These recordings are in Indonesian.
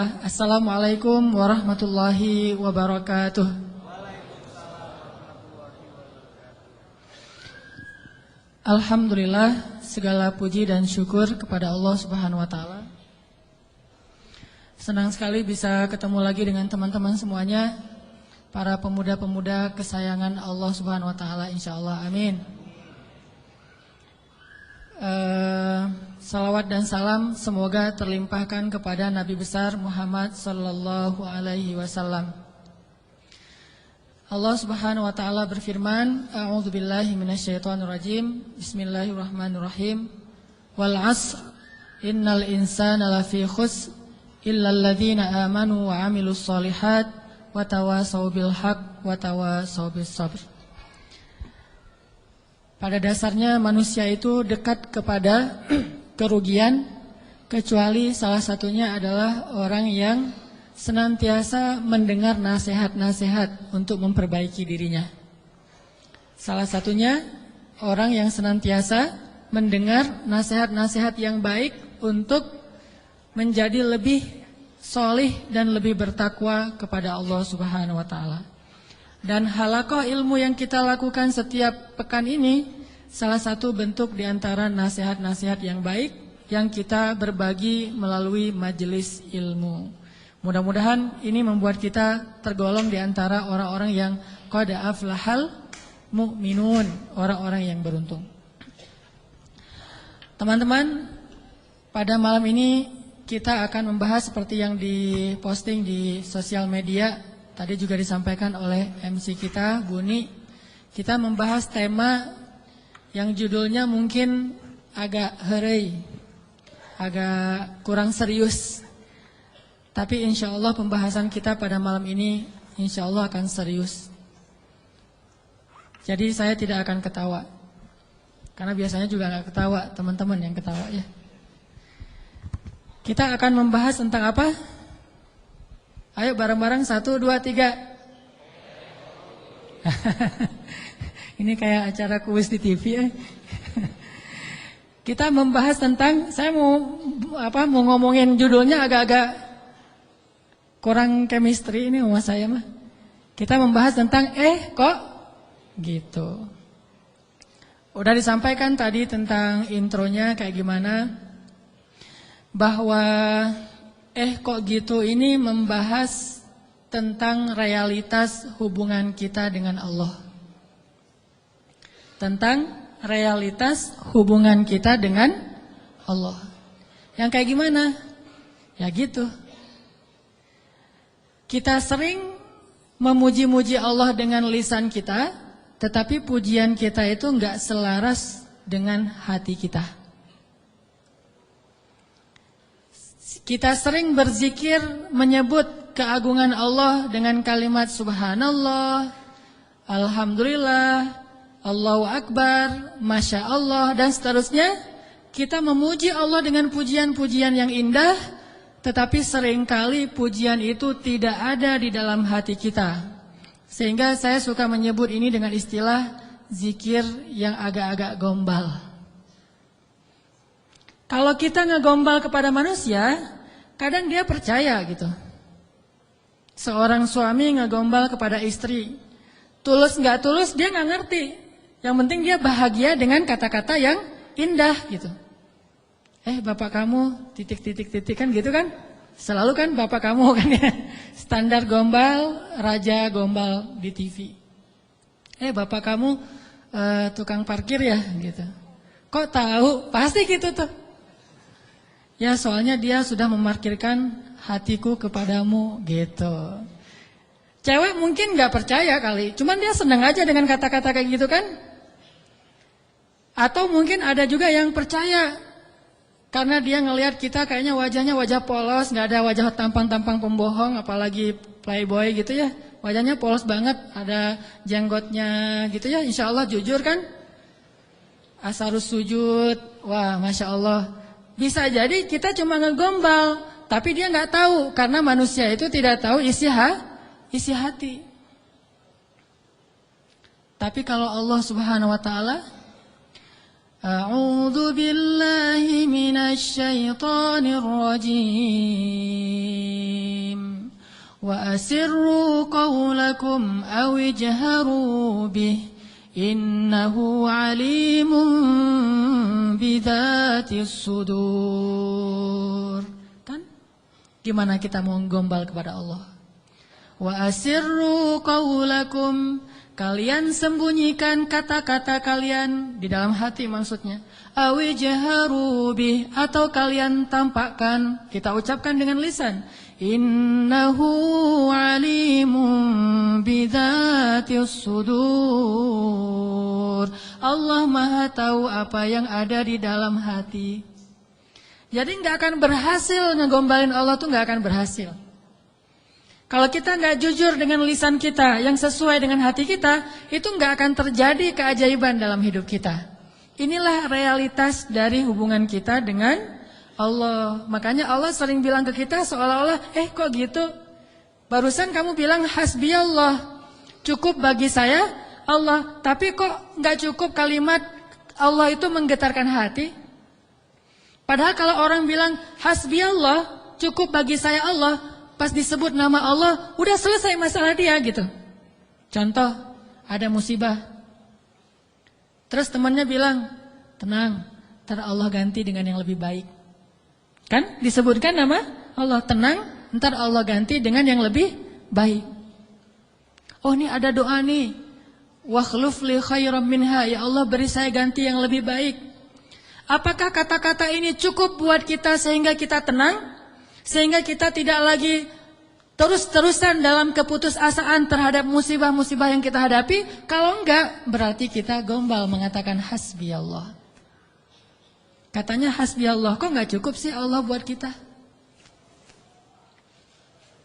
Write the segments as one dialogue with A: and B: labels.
A: Bismillah. Assalamualaikum warahmatullahi wabarakatuh. Alhamdulillah, segala puji dan syukur kepada Allah Subhanahu wa taala. Senang sekali bisa ketemu lagi dengan teman-teman semuanya, para pemuda-pemuda kesayangan Allah Subhanahu wa taala, insyaallah. Amin. Salawat dan salam semoga terlimpahkan kepada Nabi besar Muhammad sallallahu alaihi wasallam. Allah Subhanahu wa taala berfirman, a'udzubillahi minasyaitonirrajim. Bismillahirrahmanirrahim. Wal 'asr innal insana lafi khusr illal ladzina amanu wa 'amilus shalihat wa tawassaw bil haqq wa tawassaw bis sabr. Pada dasarnya manusia itu dekat kepada kerugian, kecuali salah satunya adalah orang yang senantiasa mendengar nasihat-nasihat untuk memperbaiki dirinya. Salah satunya orang yang senantiasa mendengar nasihat-nasihat yang baik untuk menjadi lebih solih dan lebih bertakwa kepada Allah Subhanahu wa taala. Dan halaqah ilmu yang kita lakukan setiap pekan ini salah satu bentuk di antara nasihat-nasihat yang baik yang kita berbagi melalui majelis ilmu. Mudah-mudahan ini membuat kita tergolong di antara orang-orang yang qad aflahal mu'minun, orang-orang yang beruntung. Teman-teman, pada malam ini kita akan membahas seperti yang diposting di sosial media. Tadi juga disampaikan oleh MC kita, Buni. Kita membahas tema yang judulnya mungkin agak herei, agak kurang serius. Tapi insya Allah pembahasan kita pada malam ini insya Allah akan serius. Jadi saya tidak akan ketawa. Karena biasanya juga gak ketawa, teman-teman yang ketawa ya. Kita akan membahas tentang apa? Ayo bareng-bareng 1, 2, 3. Ini kayak acara kuis di TV ya. Kita membahas tentang, saya mau ngomongin judulnya agak-agak kurang chemistry ini sama saya mah. Kita membahas tentang kok gitu. Udah disampaikan tadi tentang intronya kayak gimana, bahwa kok gitu ini membahas tentang realitas hubungan kita dengan Allah. Tentang realitas hubungan kita dengan Allah. Yang kayak gimana? Ya gitu. Kita sering memuji-muji Allah dengan lisan kita, tetapi pujian kita itu enggak selaras dengan hati kita. Kita sering berzikir menyebut keagungan Allah dengan kalimat subhanallah, alhamdulillah, Allahu akbar, masya Allah dan seterusnya. Kita memuji Allah dengan pujian-pujian yang indah, tetapi seringkali pujian itu tidak ada di dalam hati kita. Sehingga saya suka menyebut ini dengan istilah zikir yang agak-agak gombal. Kalau kita ngegombal kepada manusia, kadang dia percaya gitu. Seorang suami ngegombal kepada istri, tulus nggak tulus dia nggak ngerti. Yang penting dia bahagia dengan kata-kata yang indah gitu. Bapak kamu titik kan gitu kan? Selalu kan bapak kamu kan ya. Standar gombal, raja gombal di TV. Bapak kamu tukang parkir ya gitu. Kok tahu? Pasti gitu tuh. Ya soalnya dia sudah memarkirkan hatiku kepadamu gitu. Cewek mungkin gak percaya kali, cuman dia senang aja dengan kata-kata kayak gitu kan. Atau mungkin ada juga yang percaya, karena dia ngelihat kita kayaknya wajahnya wajah polos, gak ada wajah tampang-tampang pembohong, apalagi playboy gitu ya. Wajahnya polos banget, ada jenggotnya gitu ya, insya Allah jujur kan. Asarus sujud, wah masya Allah. Bisa jadi kita cuma ngegombal, tapi dia nggak tahu karena manusia itu tidak tahu isi hati. Tapi kalau Allah Subhanahu wa taala A'udzu billahi minasy syaithanir rajim. Wa asirru qawlakum aw ijharu bih innahu alimun bidzatis sudur. Kan? Gimana kita mau gombal kepada Allah? Wa asirru qawlakum, kalian sembunyikan kata-kata kalian di dalam hati maksudnya. Awi jaharu bih, atau kalian tampakkan, kita ucapkan dengan lisan. Innahu alimun bidzatis sudur. Allah Maha tahu apa yang ada di dalam hati. Jadi nggak akan berhasil ngegombalin Allah tuh nggak akan berhasil. Kalau kita nggak jujur dengan lisan kita yang sesuai dengan hati kita, itu nggak akan terjadi keajaiban dalam hidup kita. Inilah realitas dari hubungan kita dengan Allah. Makanya Allah sering bilang ke kita seolah-olah, kok gitu? Barusan kamu bilang hasbiyallah, cukup bagi saya Allah. Tapi kok nggak cukup kalimat Allah itu menggetarkan hati? Padahal kalau orang bilang hasbiyallah, cukup bagi saya Allah, pas disebut nama Allah, udah selesai masalah dia gitu. Contoh, ada musibah. Terus temannya bilang, tenang, ntar Allah ganti dengan yang lebih baik. Kan disebutkan nama Allah, tenang, ntar Allah ganti dengan yang lebih baik. Oh ini ada doa nih, wakhluf li khairam minha, ya Allah beri saya ganti yang lebih baik. Apakah kata-kata ini cukup buat kita sehingga kita tenang? Sehingga kita tidak lagi terus-terusan dalam keputusasaan terhadap musibah-musibah yang kita hadapi. Kalau enggak, berarti kita gombal mengatakan hasbiyallah. Katanya hasbiyallah, kok enggak cukup sih Allah buat kita?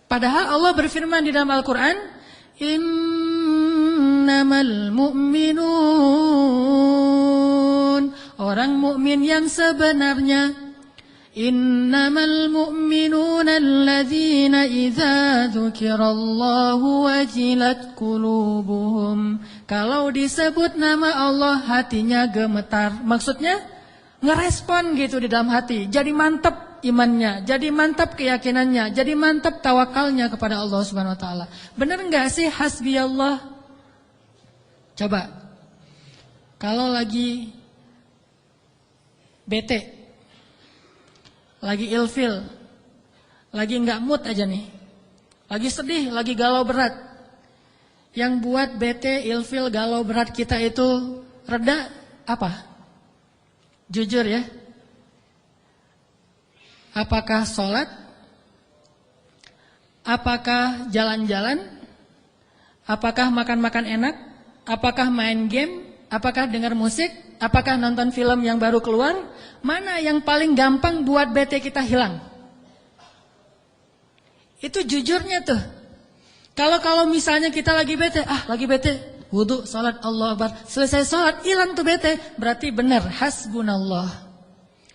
A: Padahal Allah berfirman di dalam Al-Quran, innamal mu'minun, orang mukmin yang sebenarnya. Innamal mu'minuna alladzina idza dzukirallahu wajilat qulubuhum. Kalau disebut nama Allah hatinya gemetar. Maksudnya ngerespon gitu di dalam hati. Jadi mantap imannya, jadi mantap keyakinannya, jadi mantap tawakalnya kepada Allah Subhanahu wa taala. Benar enggak sih hasbiyallah? Coba. Kalau lagi bete, lagi ilfil, lagi nggak mood aja nih, lagi sedih, lagi galau berat. Yang buat bete, ilfil, galau berat kita itu reda apa? Jujur ya. Apakah sholat? Apakah jalan-jalan? Apakah makan-makan enak? Apakah main game? Apakah dengar musik? Apakah nonton film yang baru keluar? Mana yang paling gampang buat bete kita hilang? Itu jujurnya tuh. Kalau misalnya kita lagi bete, wudu, salat, Allah Akbar, selesai salat, hilang tuh bete. Berarti benar, hasbunallah,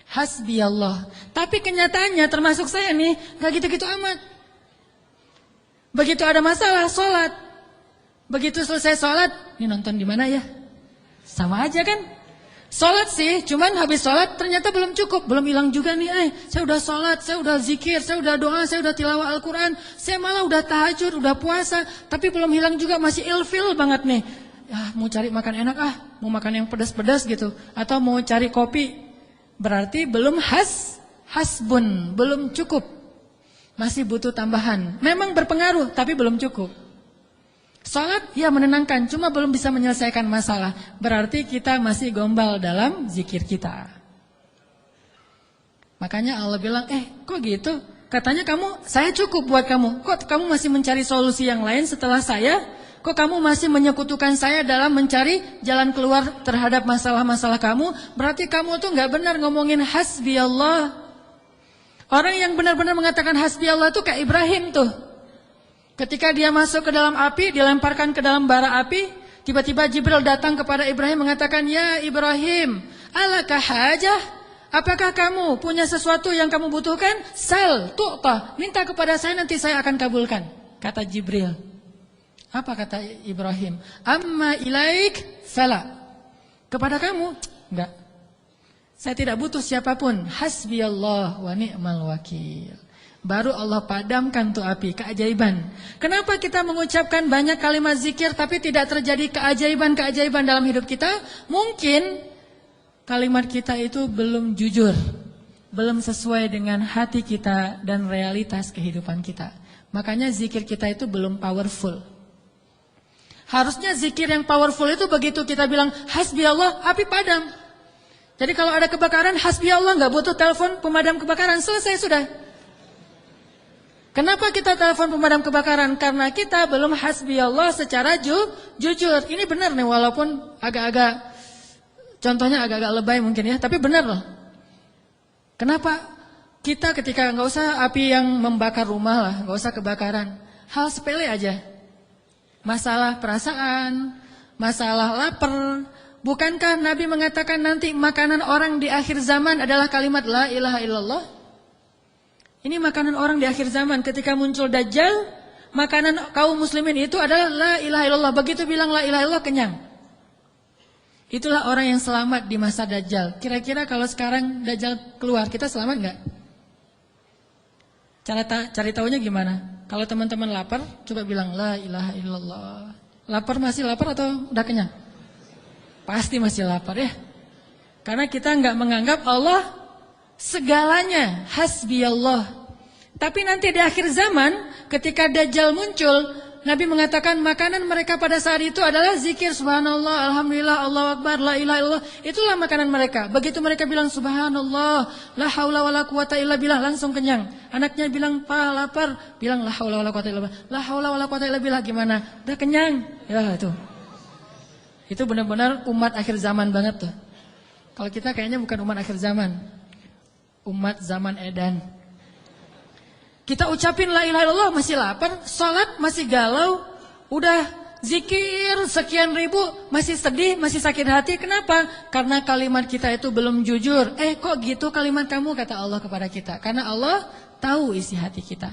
A: hasbiyallah. Tapi kenyataannya termasuk saya nih, gak gitu-gitu amat. Begitu ada masalah, salat. Begitu selesai salat, ini nonton di mana ya? Sama aja kan? Sholat sih, cuman habis sholat ternyata belum cukup, belum hilang juga nih. Saya udah sholat, saya udah zikir, saya udah doa, saya udah tilawah Al-Quran, saya malah udah tahajud, udah puasa, tapi belum hilang juga, masih ilfil banget nih. Mau cari makan enak mau makan yang pedas-pedas gitu, atau mau cari kopi, berarti belum hasbun, belum cukup, masih butuh tambahan. Memang berpengaruh, tapi belum cukup. Salat ya menenangkan, cuma belum bisa menyelesaikan masalah. Berarti kita masih gombal dalam zikir kita. Makanya Allah bilang, kok gitu? Katanya saya cukup buat kamu. Kok kamu masih mencari solusi yang lain setelah saya? Kok kamu masih menyekutukan saya dalam mencari jalan keluar terhadap masalah-masalah kamu? Berarti kamu tuh gak benar ngomongin hasbiyallah. Orang yang benar-benar mengatakan hasbiyallah tuh kayak Ibrahim tuh. Ketika dia masuk ke dalam api, dilemparkan ke dalam bara api, tiba-tiba Jibril datang kepada Ibrahim mengatakan, ya Ibrahim, alaka hajah? Apakah kamu punya sesuatu yang kamu butuhkan? Sal, tu'ta, minta kepada saya nanti saya akan kabulkan. Kata Jibril. Apa kata Ibrahim? Amma ilaik fala. Kepada kamu? Enggak. Saya tidak butuh siapapun. Hasbiyallah wa ni'mal wakil. Baru Allah padamkan tuh api, keajaiban. Kenapa kita mengucapkan banyak kalimat zikir tapi tidak terjadi keajaiban-keajaiban dalam hidup kita? Mungkin kalimat kita itu belum jujur, belum sesuai dengan hati kita dan realitas kehidupan kita. Makanya zikir kita itu belum powerful. Harusnya zikir yang powerful itu begitu kita bilang hasbi Allah, api padam. Jadi kalau ada kebakaran, hasbi Allah, nggak butuh telepon pemadam kebakaran, selesai sudah. Kenapa kita telepon pemadam kebakaran? Karena kita belum hasbi Allah secara jujur. Ini benar nih, walaupun agak-agak, contohnya agak-agak lebay mungkin ya, tapi benar loh. Kenapa? Kita ketika nggak usah api yang membakar rumah lah, nggak usah kebakaran, hal sepele aja. Masalah perasaan, masalah lapar. Bukankah Nabi mengatakan nanti makanan orang di akhir zaman adalah kalimat la ilaha illallah? Ini makanan orang di akhir zaman. Ketika muncul Dajjal, makanan kaum muslimin itu adalah la ilaha illallah. Begitu bilang la ilaha illallah, kenyang. Itulah orang yang selamat di masa Dajjal. Kira-kira kalau sekarang Dajjal keluar, kita selamat nggak? Cari tahunya gimana? Kalau teman-teman lapar, coba bilang la ilaha illallah. Lapar, masih lapar atau udah kenyang? Pasti masih lapar ya. Karena kita nggak menganggap Allah segalanya, hasbiyallah. Tapi nanti di akhir zaman ketika Dajjal muncul, Nabi mengatakan makanan mereka pada saat itu adalah zikir subhanallah, alhamdulillah, Allahu akbar, la ilaha illallah. Itulah makanan mereka. Begitu mereka bilang subhanallah, la haula wala quwata illa billah, langsung kenyang. Anaknya bilang pa lapar, bilang la haula wala quwata illa billah. La haula wala quwata illa billah, gimana? Udah kenyang. Ya itu. Itu benar-benar umat akhir zaman banget tuh. Kalau kita kayaknya bukan umat akhir zaman. Umat zaman edan. Kita ucapin la ilaha illallah masih lapar, sholat masih galau, udah zikir sekian ribu masih sedih, masih sakit hati. Kenapa? Karena kalimat kita itu belum jujur. Kok gitu kalimat kamu, kata Allah kepada kita. Karena Allah tahu isi hati kita.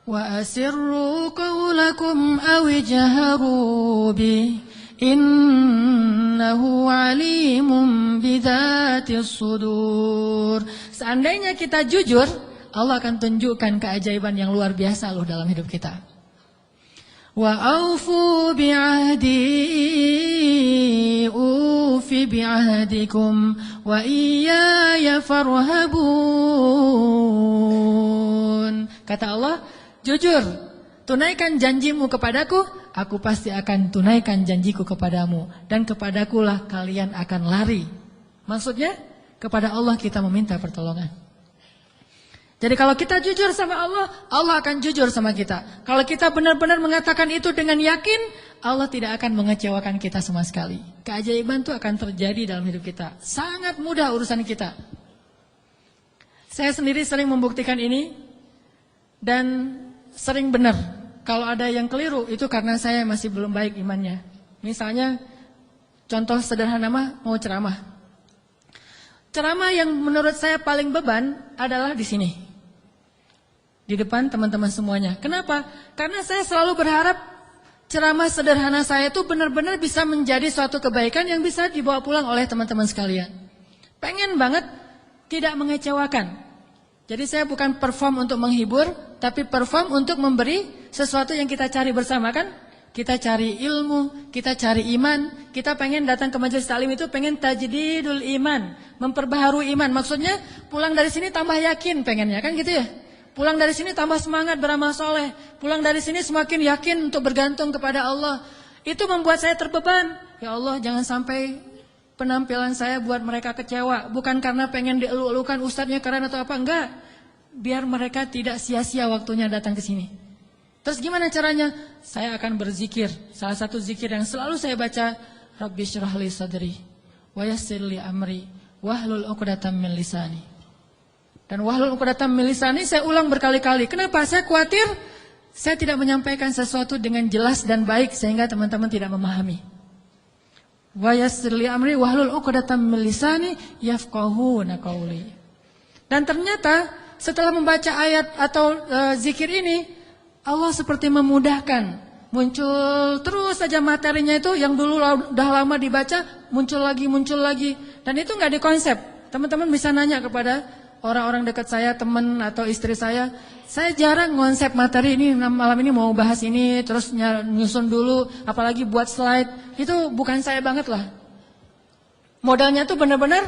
A: Wa asirru qawlakum aw jaharu bi innahu alimun bidzatis sudur. Seandainya kita jujur, Allah akan tunjukkan keajaiban yang luar biasa loh dalam hidup kita. Wa aufu bi'ahdi ufi bi'ahdikum wa iyaya farhabun. Kata Allah, jujur, tunaikan janjimu kepadaku, aku pasti akan tunaikan janjiku kepadamu. Dan kepadakulah kalian akan lari. Maksudnya, kepada Allah kita meminta pertolongan. Jadi kalau kita jujur sama Allah, Allah akan jujur sama kita. Kalau kita benar-benar mengatakan itu dengan yakin, Allah tidak akan mengecewakan kita sama sekali. Keajaiban itu akan terjadi dalam hidup kita. Sangat mudah urusan kita. Saya sendiri sering membuktikan ini. Dan sering benar. Kalau ada yang keliru, itu karena saya masih belum baik imannya. Misalnya, contoh sederhana mah, mau ceramah. Ceramah yang menurut saya paling beban adalah di sini. Di depan teman-teman semuanya. Kenapa? Karena saya selalu berharap ceramah sederhana saya itu benar-benar bisa menjadi suatu kebaikan yang bisa dibawa pulang oleh teman-teman sekalian. Pengen banget tidak mengecewakan. Jadi saya bukan perform untuk menghibur, tapi perform untuk memberi sesuatu yang kita cari bersama kan. Kita cari ilmu, kita cari iman, kita pengen datang ke majelis taklim itu pengen tajdidul iman, memperbaharui iman. Maksudnya pulang dari sini tambah yakin pengennya kan gitu ya. Pulang dari sini tambah semangat beramal soleh. Pulang dari sini semakin yakin untuk bergantung kepada Allah. Itu membuat saya terbeban. Ya Allah, jangan sampai penampilan saya buat mereka kecewa. Bukan karena pengen dielu-elukan ustadznya keren atau apa, enggak. Biar mereka tidak sia-sia waktunya datang ke sini. Terus gimana caranya? Saya akan berzikir. Salah satu zikir yang selalu saya baca, Rabbi syrah li sadri wa yassir li amri wahlul 'uqdatam min lisani. Dan wahlul 'uqdatam min lisani saya ulang berkali-kali. Kenapa? Saya khawatir saya tidak menyampaikan sesuatu dengan jelas dan baik sehingga teman-teman tidak memahami. Wa yassir li amri wahlul 'uqdatam min lisani yafqahuna qauli. Dan ternyata setelah membaca ayat atau zikir ini, Allah seperti memudahkan muncul terus saja materinya itu yang dulu udah lama dibaca, muncul lagi. Dan itu nggak dikonsep. Teman-teman bisa nanya kepada orang-orang dekat saya, teman atau istri saya jarang konsep materi ini, malam ini mau bahas ini, terus nyusun dulu, apalagi buat slide, itu bukan saya banget lah. Modalnya tuh benar-benar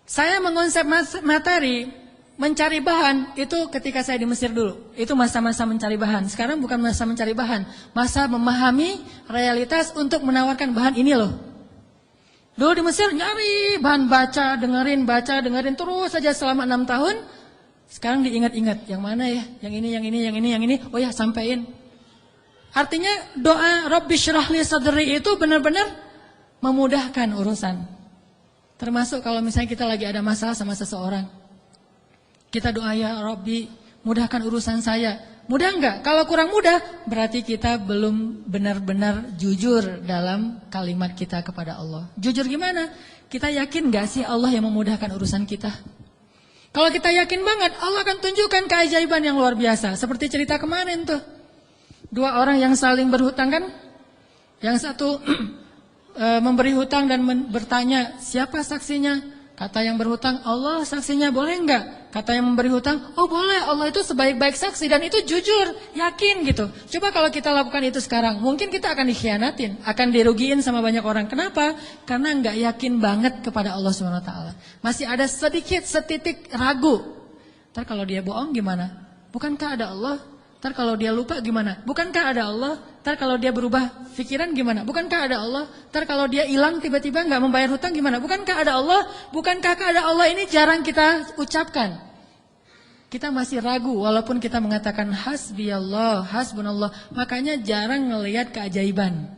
A: saya mengonsep materi, mencari bahan itu ketika saya di Mesir dulu. Itu masa-masa mencari bahan. Sekarang bukan masa mencari bahan, masa memahami realitas untuk menawarkan bahan ini loh. Dulu di Mesir nyari bahan, baca, dengerin terus saja selama 6 tahun. Sekarang diingat-ingat, yang mana ya? Yang ini. Oh ya, sampein. Artinya doa Rabbi syrah li sadri itu benar-benar memudahkan urusan. Termasuk kalau misalnya kita lagi ada masalah sama seseorang. Kita doa, ya Rabbi, mudahkan urusan saya. Mudah enggak? Kalau kurang mudah, berarti kita belum benar-benar jujur dalam kalimat kita kepada Allah. Jujur gimana? Kita yakin enggak sih Allah yang memudahkan urusan kita? Kalau kita yakin banget, Allah akan tunjukkan keajaiban yang luar biasa. Seperti cerita kemarin tuh. 2 orang yang saling berhutang kan? Yang satu memberi hutang dan bertanya, siapa saksinya? Kata yang berhutang, Allah saksinya, boleh enggak? Kata yang memberi hutang, oh boleh, Allah itu sebaik-baik saksi dan itu jujur, yakin gitu. Coba kalau kita lakukan itu sekarang, mungkin kita akan dikhianatin, akan dirugiin sama banyak orang. Kenapa? Karena enggak yakin banget kepada Allah SWT. Masih ada sedikit, setitik ragu. Ntar kalau dia bohong gimana? Bukankah ada Allah? Ntar kalau dia lupa gimana? Bukankah ada Allah? Ntar kalau dia berubah pikiran gimana? Bukankah ada Allah? Ntar kalau dia hilang tiba-tiba nggak membayar hutang gimana? Bukankah ada Allah? Bukankah ada Allah ini jarang kita ucapkan. Kita masih ragu walaupun kita mengatakan hasbiyallah, hasbunallah. Makanya jarang ngelihat keajaiban.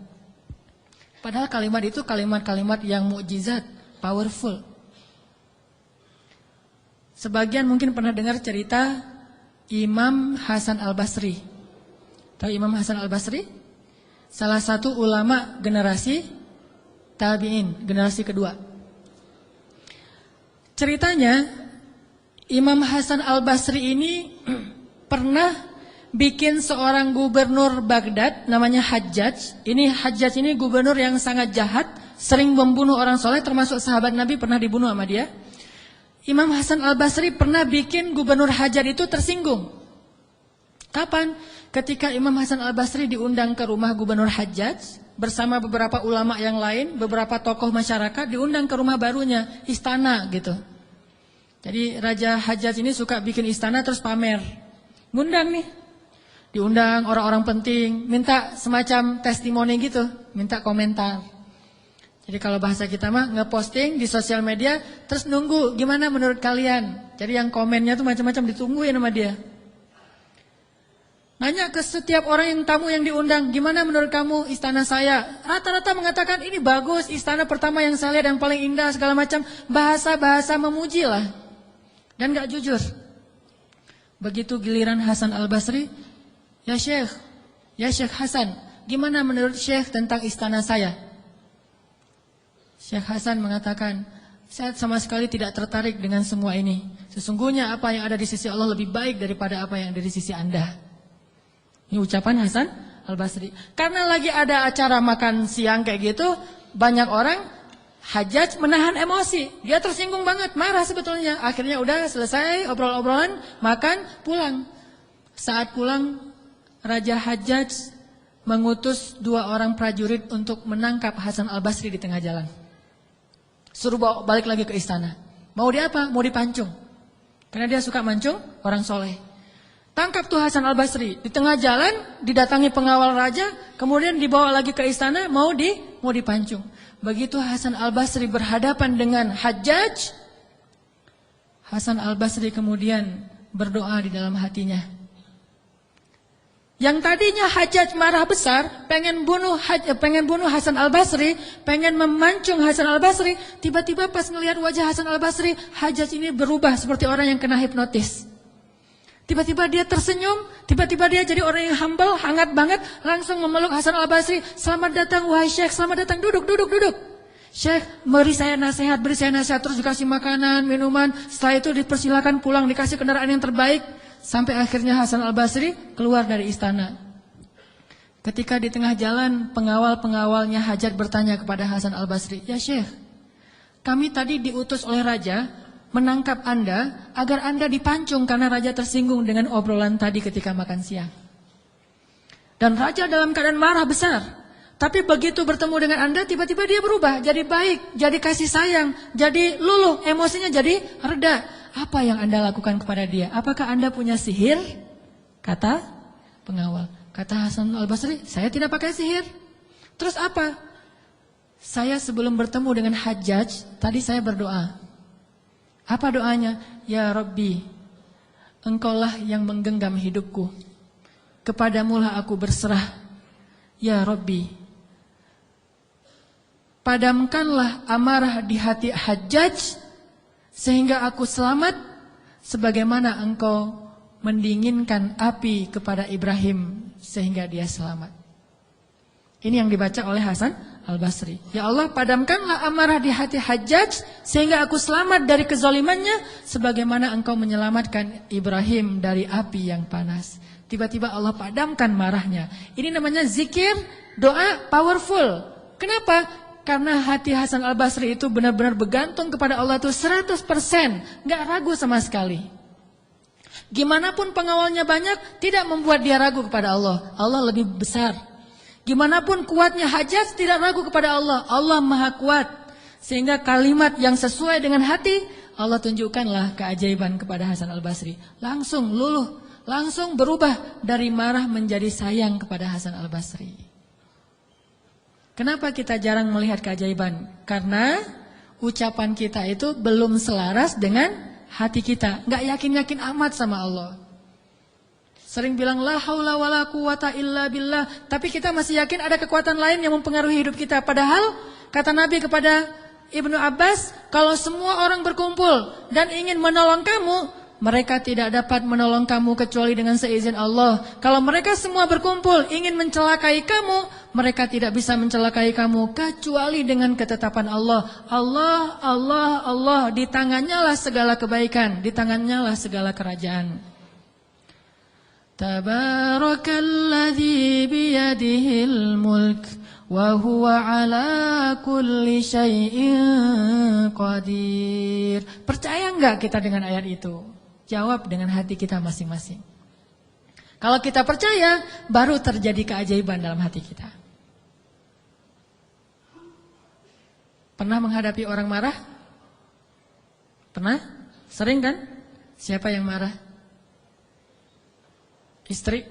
A: Padahal kalimat itu kalimat-kalimat yang mukjizat, powerful. Sebagian mungkin pernah dengar cerita Imam Hasan Al-Basri. Tahu Imam Hasan Al-Basri? Salah satu ulama generasi tabi'in, generasi kedua. Ceritanya Imam Hasan Al-Basri ini pernah bikin seorang gubernur Baghdad namanya Hajjaj. Hajjaj ini gubernur yang sangat jahat, sering membunuh orang soleh, termasuk sahabat Nabi pernah dibunuh sama dia. Imam Hasan Al-Basri pernah bikin gubernur Hajjaj itu tersinggung. Kapan? Ketika Imam Hasan Al-Basri diundang ke rumah gubernur Hajjaj bersama beberapa ulama yang lain, beberapa tokoh masyarakat, diundang ke rumah barunya, istana gitu. Jadi Raja Hajjaj ini suka bikin istana terus pamer. Ngundang nih. Diundang orang-orang penting, minta semacam testimoni gitu, minta komentar. Jadi kalau bahasa kita mah ngeposting di sosial media, terus nunggu gimana menurut kalian. Jadi yang komennya tuh macam-macam ditungguin sama dia. Nanya ke setiap orang yang tamu yang diundang, gimana menurut kamu istana saya? Rata-rata mengatakan ini bagus, istana pertama yang saya lihat yang paling indah segala macam. Bahasa-bahasa memuji lah. Dan gak jujur. Begitu giliran Hasan Al-Basri, ya Syekh Hasan, gimana menurut Syekh tentang istana saya? Syekh Hasan mengatakan, saya sama sekali tidak tertarik dengan semua ini. Sesungguhnya apa yang ada di sisi Allah lebih baik daripada apa yang ada di sisi Anda. Ini ucapan Hasan Al-Basri. Karena lagi ada acara makan siang kayak gitu, banyak orang, Hajjaj menahan emosi. Dia tersinggung banget, marah sebetulnya. Akhirnya udah selesai obrol-obrolan, makan, pulang. Saat pulang, Raja Hajjaj mengutus 2 orang prajurit untuk menangkap Hasan Al-Basri di tengah jalan. Suruh bawa balik lagi ke istana. Mau dia apa? Mau dipancung. Karena dia suka mancung orang soleh. Tangkap tuh Hasan Al-Basri. Di tengah jalan didatangi pengawal raja. Kemudian dibawa lagi ke istana. Mau dipancung. Begitu Hasan Al-Basri berhadapan dengan Hajjaj. Hasan Al-Basri kemudian berdoa di dalam hatinya. Yang tadinya Hajjaj marah besar, pengen bunuh Hasan Al-Basri, pengen memancung Hasan Al-Basri, tiba-tiba pas ngelihat wajah Hasan Al-Basri, Hajjaj ini berubah seperti orang yang kena hipnotis. Tiba-tiba dia tersenyum, tiba-tiba dia jadi orang yang humble, hangat banget, langsung memeluk Hasan Al-Basri. Selamat datang wahai Syekh, selamat datang, duduk. Syekh, beri saya nasihat, terus dikasih makanan, minuman. Setelah itu dipersilakan pulang, dikasih kendaraan yang terbaik. Sampai akhirnya Hasan Al-Basri keluar dari istana. Ketika di tengah jalan pengawal-pengawalnya Hajjaj bertanya kepada Hasan al-Basri, "Ya Syekh, kami tadi diutus oleh raja menangkap Anda agar Anda dipancung karena raja tersinggung dengan obrolan tadi ketika makan siang. Dan raja dalam keadaan marah besar. Tapi begitu bertemu dengan Anda tiba-tiba dia berubah, jadi baik, jadi kasih sayang, jadi luluh, emosinya jadi reda. Apa yang Anda lakukan kepada dia? Apakah Anda punya sihir?" Kata pengawal. Kata Hasan al-Basri, "Saya tidak pakai sihir." "Terus apa?" "Saya sebelum bertemu dengan Hajjaj, tadi saya berdoa." "Apa doanya?" "Ya Rabbi, Engkaulah yang menggenggam hidupku. Kepadamulah aku berserah. Ya Rabbi, padamkanlah amarah di hati Hajjaj sehingga aku selamat sebagaimana Engkau mendinginkan api kepada Ibrahim sehingga dia selamat." Ini yang dibaca oleh Hasan al-Basri. "Ya Allah, padamkanlah amarah di hati Hajjaj sehingga aku selamat dari kezalimannya sebagaimana Engkau menyelamatkan Ibrahim dari api yang panas." Tiba-tiba Allah padamkan marahnya. Ini namanya zikir, doa powerful. Kenapa? Karena hati Hasan al-Basri itu benar-benar bergantung kepada Allah itu 100%, nggak ragu sama sekali. Gimana pun pengawalnya banyak, tidak membuat dia ragu kepada Allah. Allah lebih besar. Gimana pun kuatnya Hajjaj, tidak ragu kepada Allah. Allah maha kuat. Sehingga kalimat yang sesuai dengan hati, Allah tunjukkanlah keajaiban kepada Hasan al-Basri. Langsung luluh, langsung berubah dari marah menjadi sayang kepada Hasan al-Basri. Kenapa kita jarang melihat keajaiban? Karena ucapan kita itu belum selaras dengan hati kita, nggak yakin-yakin amat sama Allah. Sering bilang la haula wala quwata illa billah, tapi kita masih yakin ada kekuatan lain yang mempengaruhi hidup kita. Padahal kata Nabi kepada Ibnu Abbas, kalau semua orang berkumpul dan ingin menolong kamu, mereka tidak dapat menolong kamu kecuali dengan seizin Allah. Kalau mereka semua berkumpul ingin mencelakai kamu, mereka tidak bisa mencelakai kamu kecuali dengan ketetapan Allah. Allah, Allah, Allah, di tangannya lah segala kebaikan, di tangannya lah segala kerajaan. Tabarakalladzi biyadihil mulk wa huwa ala kulli syai'in qadir. Percaya enggak kita dengan ayat itu? Jawab dengan hati kita masing-masing. Kalau kita percaya, baru terjadi keajaiban dalam hati kita. Pernah menghadapi orang marah? Pernah? Sering kan? Siapa yang marah? Istri.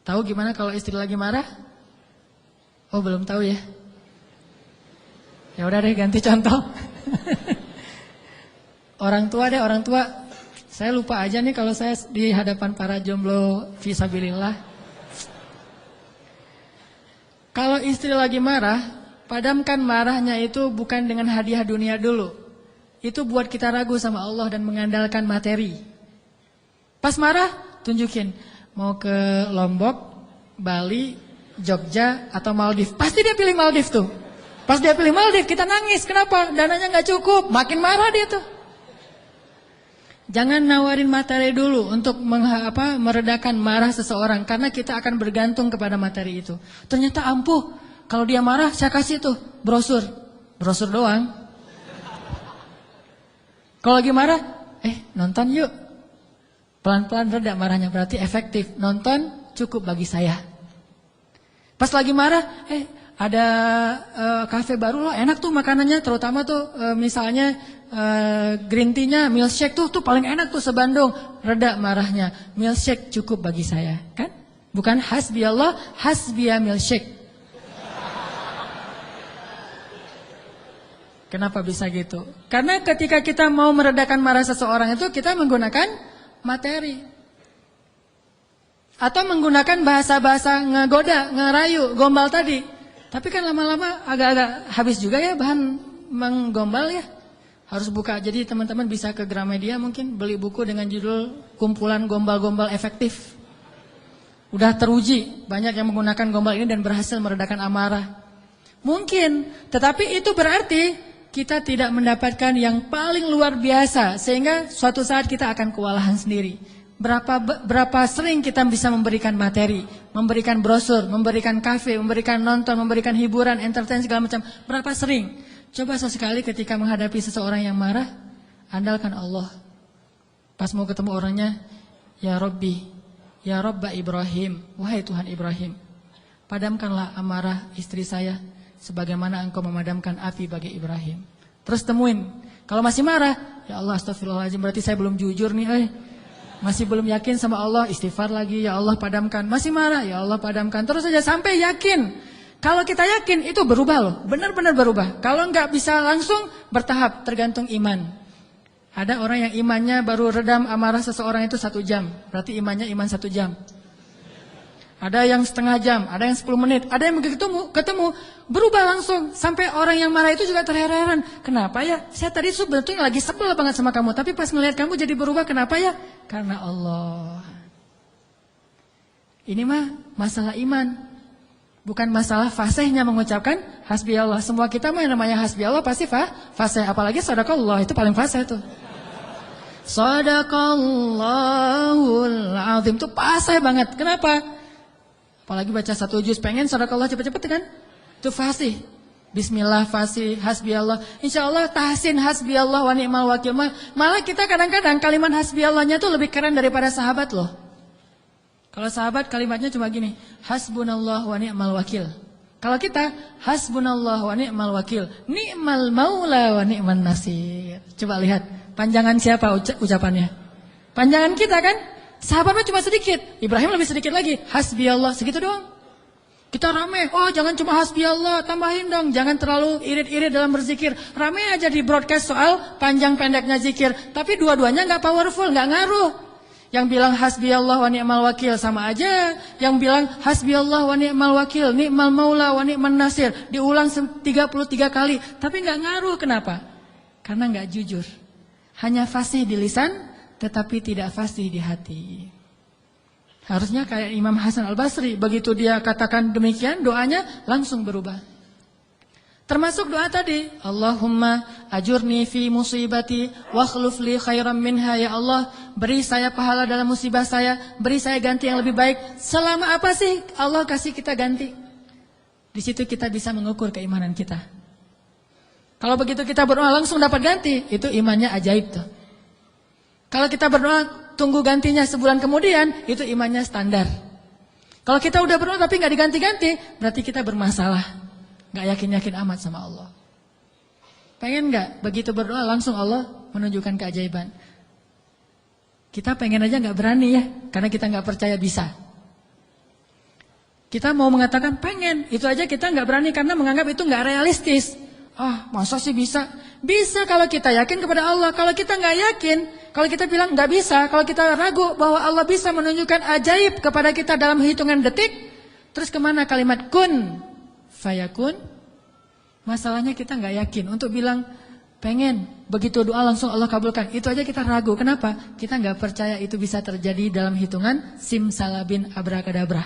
A: Tahu gimana kalau istri lagi marah? Oh, belum tahu ya. Ya udah deh, ganti contoh. Orang tua deh, orang tua. Saya lupa aja nih kalau saya di hadapan para jomblo fisabilillah. Kalau istri lagi marah, padamkan marahnya itu bukan dengan hadiah dunia dulu. Itu buat kita ragu sama Allah dan mengandalkan materi. Pas marah, tunjukin mau ke Lombok, Bali, Jogja atau Maldives. Pasti dia pilih Maldives tuh. Pas dia pilih Maldives, kita nangis. Kenapa? Dananya nggak cukup. Makin marah dia tuh. Jangan nawarin materi dulu untuk meredakan marah seseorang, karena kita akan bergantung kepada materi itu. Ternyata ampuh, kalau dia marah saya kasih tuh brosur doang. Kalau lagi marah, nonton yuk. Pelan-pelan reda marahnya, berarti efektif. Nonton cukup bagi saya. Pas lagi marah, ada kafe baru loh, enak tuh makanannya, terutama tuh misalnya green tea-nya, milkshake tuh paling enak tuh se-Bandung. Reda marahnya, milkshake cukup bagi saya, kan? Bukan hasbi Allah, hasbiya milkshake. Kenapa bisa gitu? Karena ketika kita mau meredakan marah seseorang itu kita menggunakan materi. Atau menggunakan bahasa-bahasa ngegoda, ngerayu, gombal tadi. Tapi kan lama-lama agak-agak habis juga ya bahan menggombal ya. Harus buka. Jadi teman-teman bisa ke Gramedia mungkin beli buku dengan judul Kumpulan Gombal-Gombal Efektif. Udah teruji, banyak yang menggunakan gombal ini dan berhasil meredakan amarah. Mungkin, tetapi itu berarti kita tidak mendapatkan yang paling luar biasa, sehingga suatu saat kita akan kewalahan sendiri. Berapa sering kita bisa memberikan materi, memberikan brosur, memberikan kafe, memberikan nonton, memberikan hiburan, entertain segala macam. Berapa sering? Coba sesekali ketika menghadapi seseorang yang marah, andalkan Allah. Pas mau ketemu orangnya, ya Rabbi, ya Rabba Ibrahim, wahai Tuhan Ibrahim, padamkanlah amarah istri saya sebagaimana engkau memadamkan api bagi Ibrahim. Terus temuin, kalau masih marah, ya Allah astagfirullahaladzim, berarti saya belum jujur nih. Masih belum yakin sama Allah, istighfar lagi, ya Allah padamkan. Masih marah, ya Allah padamkan. Terus saja sampai yakin. Kalau kita yakin itu berubah loh, benar-benar berubah. Kalau enggak bisa langsung, bertahap, tergantung iman. Ada orang yang imannya baru redam amarah seseorang itu 1 jam, berarti imannya iman 1 jam. Ada yang setengah jam, ada yang 10 menit, ada yang begitu ketemu berubah langsung. Sampai orang yang marah itu juga terheran-heran. Kenapa ya? Saya tadi sebetulnya lagi sebel banget sama kamu, tapi pas ngelihat kamu jadi berubah, kenapa ya? Karena Allah. Ini mah masalah iman. Bukan masalah fasihnya mengucapkan hasbi Allah. Semua kita mah yang namanya hasbi Allah pasti fasih. Apalagi sadaqallah, itu paling fasih tuh. Sadaqallahul azim, itu fasih banget. Kenapa? Apalagi baca 1 juz, pengen sadaqallah cepet-cepet kan? Itu fasih. Bismillah fasih, hasbi Allah. Insya Allah tahsin hasbi Allah wa ni'mal wakil. Malah kita kadang-kadang kalimat hasbi Allahnya tuh lebih keren daripada sahabat loh. Kalau sahabat kalimatnya cuma gini, hasbunallah wa ni'mal wakil. Kalau kita, hasbunallah wa ni'mal wakil, ni'mal maula wa ni'man nasir. Coba lihat, panjangan siapa ucapannya? Panjangan kita kan? Sahabatnya cuma sedikit, Ibrahim lebih sedikit lagi, hasbi Allah, segitu doang. Kita rame, oh jangan cuma hasbi Allah, tambahin dong, jangan terlalu irit-irit dalam berzikir. Rame aja di broadcast soal panjang pendeknya zikir, tapi dua-duanya gak powerful, gak ngaruh. Yang bilang hasbi Allah wa ni'mal wakil sama aja, yang bilang hasbi Allah wa ni'mal wakil, ni'mal maula wa ni'man nasir, diulang 33 kali, tapi gak ngaruh. Kenapa? Karena gak jujur. Hanya fasih di lisan, tetapi tidak fasih di hati. Harusnya kayak Imam Hasan Al-Basri, begitu dia katakan demikian, doanya langsung berubah. Termasuk doa tadi, Allahumma ajurni fi musibati wa akhluf li khairan minha. Ya Allah, beri saya pahala dalam musibah saya, beri saya ganti yang lebih baik. Selama apa sih Allah kasih kita ganti? Di situ kita bisa mengukur keimanan kita. Kalau begitu kita berdoa langsung dapat ganti, itu imannya ajaib tuh. Kalau kita berdoa tunggu gantinya sebulan kemudian, itu imannya standar. Kalau kita udah berdoa tapi gak diganti-ganti, berarti kita bermasalah. Gak yakin-yakin amat sama Allah. Pengen gak begitu berdoa langsung Allah menunjukkan keajaiban? Kita pengen aja gak berani ya, karena kita gak percaya bisa. Kita mau mengatakan pengen, itu aja kita gak berani karena menganggap itu gak realistis. Masa sih bisa? Bisa kalau kita yakin kepada Allah. Kalau kita gak yakin, kalau kita bilang gak bisa, kalau kita ragu bahwa Allah bisa menunjukkan ajaib kepada kita dalam hitungan detik, terus kemana kalimat kun fayakun? Masalahnya kita gak yakin. Untuk bilang pengen, begitu doa langsung Allah kabulkan, itu aja kita ragu. Kenapa? Kita gak percaya itu bisa terjadi dalam hitungan simsalabin abrakadabra.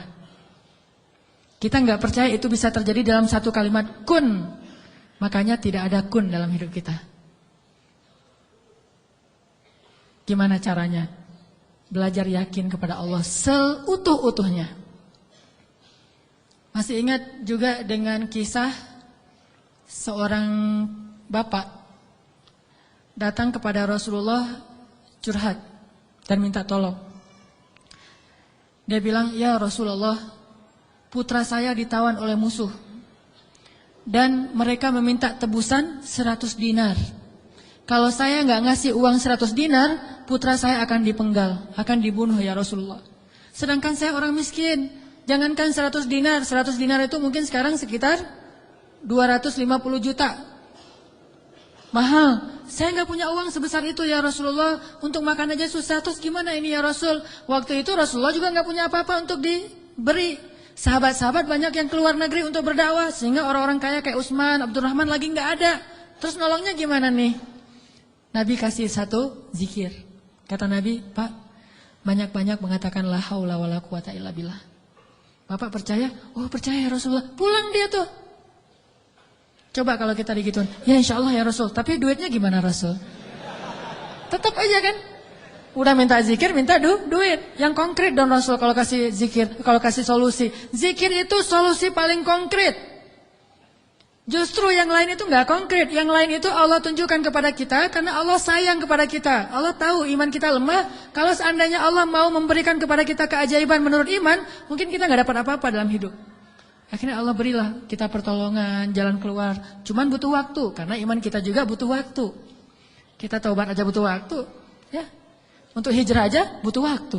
A: Kita gak percaya itu bisa terjadi dalam satu kalimat kun. Makanya tidak ada kun dalam hidup kita. Gimana caranya? Belajar yakin kepada Allah seutuh-utuhnya. Masih ingat juga dengan kisah seorang bapak datang kepada Rasulullah curhat dan minta tolong. Dia bilang, ya Rasulullah, putra saya ditawan oleh musuh. Dan mereka meminta tebusan 100 dinar. Kalau saya nggak ngasih uang 100 dinar, putra saya akan dipenggal, akan dibunuh ya Rasulullah. Sedangkan saya orang miskin. Jangankan 100 dinar, 100 dinar itu mungkin sekarang sekitar 250 juta. Mahal. Saya nggak punya uang sebesar itu ya Rasulullah. Untuk makan aja susah. Terus gimana ini ya Rasul? Waktu itu Rasulullah juga nggak punya apa-apa untuk diberi. Sahabat-sahabat banyak yang keluar negeri untuk berdakwah, sehingga orang-orang kaya kayak Utsman, Abdurrahman lagi nggak ada. Terus nolongnya gimana nih? Nabi kasih satu zikir. Kata Nabi, Pak, banyak-banyak mengatakan la haula wala quwata illa billah. Bapak percaya? Oh percaya ya Rasulullah. Pulang dia tuh. Coba kalau kita digituin, ya insya Allah ya Rasul. Tapi duitnya gimana Rasul? Tetap aja kan? Udah minta zikir, minta duit. Yang konkret dong Rasul kalau kasih zikir, kalau kasih solusi. Zikir itu solusi paling konkret. Justru yang lain itu nggak konkret. Yang lain itu Allah tunjukkan kepada kita karena Allah sayang kepada kita. Allah tahu iman kita lemah. Kalau seandainya Allah mau memberikan kepada kita keajaiban menurut iman, mungkin kita nggak dapat apa-apa dalam hidup. Akhirnya Allah berilah kita pertolongan, jalan keluar. Cuman butuh waktu karena iman kita juga butuh waktu. Kita taubat aja butuh waktu, ya. Untuk hijrah aja butuh waktu.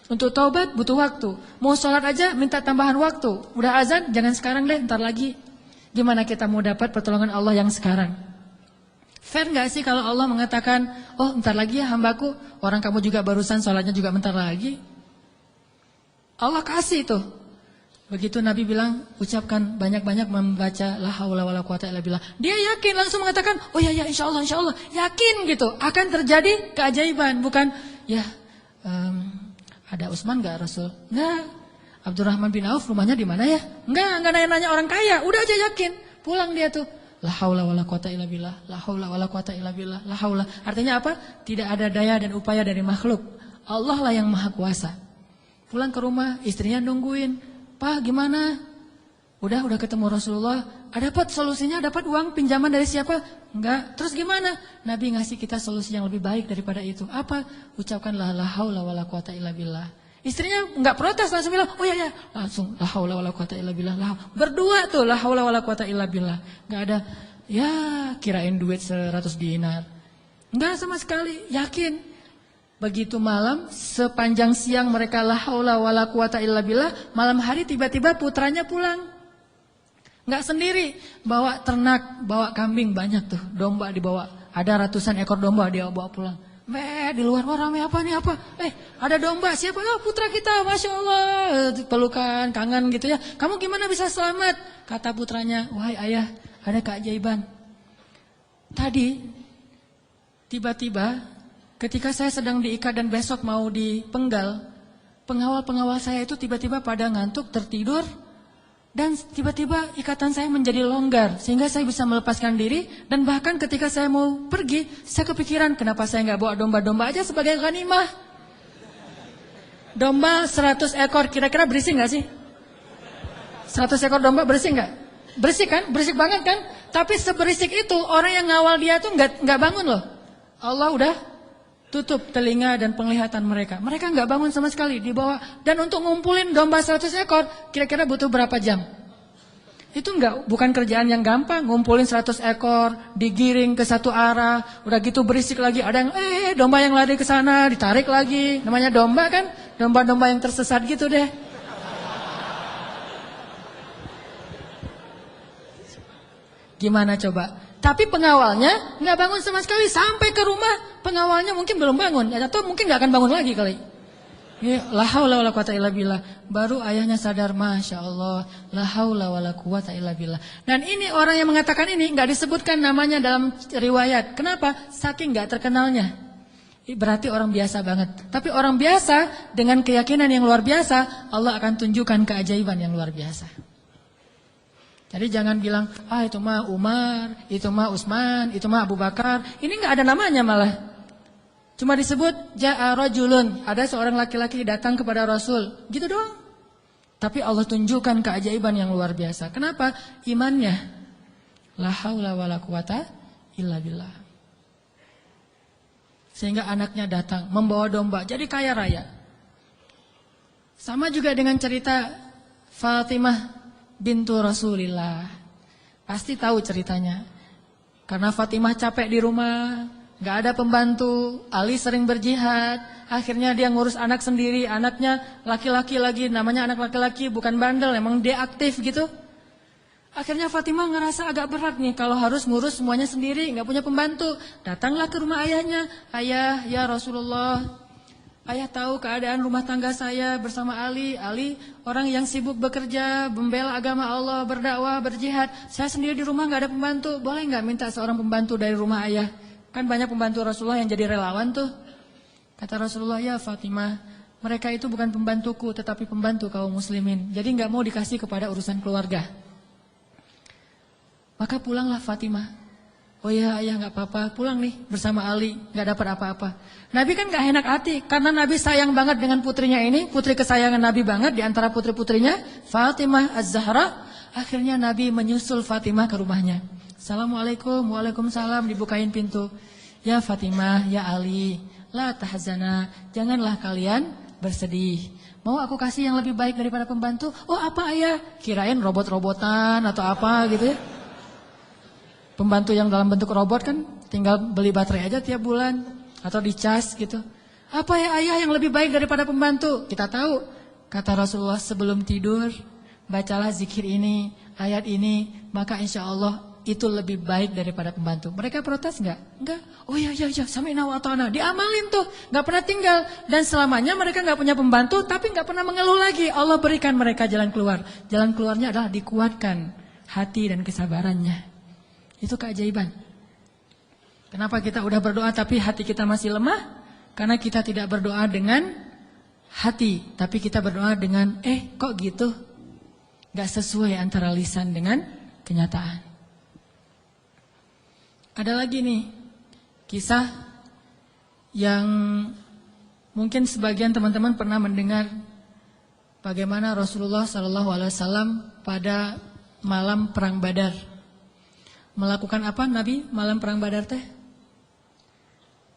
A: Untuk taubat butuh waktu. Mau sholat aja minta tambahan waktu. Udah azan jangan sekarang deh, ntar lagi. Gimana kita mau dapat pertolongan Allah yang sekarang? Fair gak sih kalau Allah mengatakan, oh ntar lagi ya hambaku, orang kamu juga barusan sholatnya juga bentar lagi. Allah kasih tuh. Begitu Nabi bilang, ucapkan banyak-banyak membaca la haula wala quwata illa billah. Dia yakin langsung mengatakan, oh ya insya Allah, yakin gitu akan terjadi keajaiban, bukan ya ada Utsman gak Rasul? Enggak. Abdurrahman bin Auf rumahnya di mana ya? Enggak nanya-nanya orang kaya, udah aja yakin. Pulang dia tuh, la haula wala quwata illa billah, la haula wala quwata illa billah, la haula. Artinya apa? Tidak ada daya dan upaya dari makhluk. Allah lah yang maha kuasa. Pulang ke rumah, istrinya nungguin. Pak gimana? Udah ketemu Rasulullah. Dapat solusinya, dapat uang pinjaman dari siapa? Enggak. Terus gimana? Nabi ngasih kita solusi yang lebih baik daripada itu. Apa? Ucapkanlah la haula wala quwata illa billah. Istrinya enggak protes, langsung bilang, oh ya langsung la haula wala quwata illa billah. Berdua tuh la haula wala quwata illa billah. Enggak ada ya kirain duit 100 dinar. Enggak sama sekali, yakin. Begitu malam, sepanjang siang mereka la haula wala quwata illa billah, malam hari tiba-tiba putranya pulang. Enggak sendiri, bawa ternak, bawa kambing banyak tuh, domba dibawa. Ada ratusan ekor domba dia bawa pulang. Di luar rame apa nih apa? Ada domba, siapa? Oh, putra kita, Masya Allah. Pelukan, kangen gitu ya. Kamu gimana bisa selamat? Kata putranya, wahai ayah, ada keajaiban. Tadi, tiba-tiba, ketika saya sedang diikat dan besok mau dipenggal, pengawal-pengawal saya itu tiba-tiba pada ngantuk, tertidur, dan tiba-tiba ikatan saya menjadi longgar, sehingga saya bisa melepaskan diri, dan bahkan ketika saya mau pergi, saya kepikiran, kenapa saya nggak bawa domba-domba aja sebagai ghanimah? Domba 100 ekor, kira-kira berisik nggak sih? 100 ekor domba berisik nggak? Berisik kan? Berisik banget kan? Tapi seberisik itu, orang yang ngawal dia tuh nggak bangun loh. Allah udah tutup telinga dan penglihatan mereka. Mereka nggak bangun sama sekali, dibawa. Dan untuk ngumpulin domba 100 ekor, kira-kira butuh berapa jam? Itu bukan kerjaan yang gampang. Ngumpulin 100 ekor, digiring ke satu arah, udah gitu berisik lagi. Ada yang domba yang lari ke sana, ditarik lagi. Namanya domba kan? Domba-domba yang tersesat gitu deh. Gimana coba? Tapi pengawalnya nggak bangun sama sekali sampai ke rumah. Pengawalnya mungkin belum bangun atau mungkin nggak akan bangun lagi kali. Ya, la haula wala quwata illa billah. Baru ayahnya sadar, Masya Allah, la haula wala quwata illa billah. Dan ini orang yang mengatakan ini nggak disebutkan namanya dalam riwayat. Kenapa? Saking nggak terkenalnya. Berarti orang biasa banget. Tapi orang biasa dengan keyakinan yang luar biasa, Allah akan tunjukkan keajaiban yang luar biasa. Jadi jangan bilang, itu mah Umar, itu mah Utsman, itu mah Abu Bakar. Ini nggak ada namanya malah. Cuma disebut ja'a rajulun, ada seorang laki-laki datang kepada Rasul. Gitu doang. Tapi Allah tunjukkan keajaiban yang luar biasa. Kenapa? Imannya. La haula wala quwata illa billah. Sehingga anaknya datang membawa domba, jadi kaya raya. Sama juga dengan cerita Fatimah bintu Rasulillah. Pasti tahu ceritanya. Karena Fatimah capek di rumah, gak ada pembantu, Ali sering berjihad, akhirnya dia ngurus anak sendiri, anaknya laki-laki lagi, namanya anak laki-laki, bukan bandel, emang dia aktif gitu. Akhirnya Fatimah ngerasa agak berat nih kalau harus ngurus semuanya sendiri, gak punya pembantu. Datanglah ke rumah ayahnya, ayah ya Rasulullah, ayah tahu keadaan rumah tangga saya bersama Ali. Ali orang yang sibuk bekerja, membela agama Allah, berdakwah, berjihad. Saya sendiri di rumah gak ada pembantu. Boleh gak minta seorang pembantu dari rumah ayah? Kan banyak pembantu Rasulullah yang jadi relawan tuh. Kata Rasulullah, ya Fatimah, mereka itu bukan pembantuku tetapi pembantu kaum muslimin. Jadi gak mau dikasih kepada urusan keluarga. Maka pulanglah Fatimah. Oh ya ayah nggak apa-apa, pulang nih bersama Ali, nggak dapat apa-apa. Nabi kan nggak enak hati, karena Nabi sayang banget dengan putrinya ini, putri kesayangan Nabi banget di antara putri-putrinya, Fatimah Az-Zahra. Akhirnya Nabi menyusul Fatimah ke rumahnya. Assalamualaikum, waalaikumsalam, dibukain pintu. Ya Fatimah, ya Ali, la tahzana, janganlah kalian bersedih. Mau aku kasih yang lebih baik daripada pembantu? Oh apa ayah? Kirain robot-robotan atau apa gitu ya. Pembantu yang dalam bentuk robot kan tinggal beli baterai aja tiap bulan atau dicas gitu. Apa ya ayah yang lebih baik daripada pembantu? Kita tahu, kata Rasulullah sebelum tidur, bacalah zikir ini, ayat ini, maka insya Allah itu lebih baik daripada pembantu. Mereka protes enggak? Enggak. Oh ya, sami'na wa ata'na. Diamalin tuh, enggak pernah tinggal. Dan selamanya mereka enggak punya pembantu, tapi enggak pernah mengeluh lagi. Allah berikan mereka jalan keluar. Jalan keluarnya adalah dikuatkan hati dan kesabarannya. Itu keajaiban. Kenapa kita udah berdoa tapi hati kita masih lemah? Karena kita tidak berdoa dengan hati, tapi kita berdoa dengan kok gitu? Enggak sesuai antara lisan dengan kenyataan. Ada lagi nih kisah yang mungkin sebagian teman-teman pernah mendengar bagaimana Rasulullah SAW pada malam perang Badar melakukan apa Nabi malam perang Badar teh?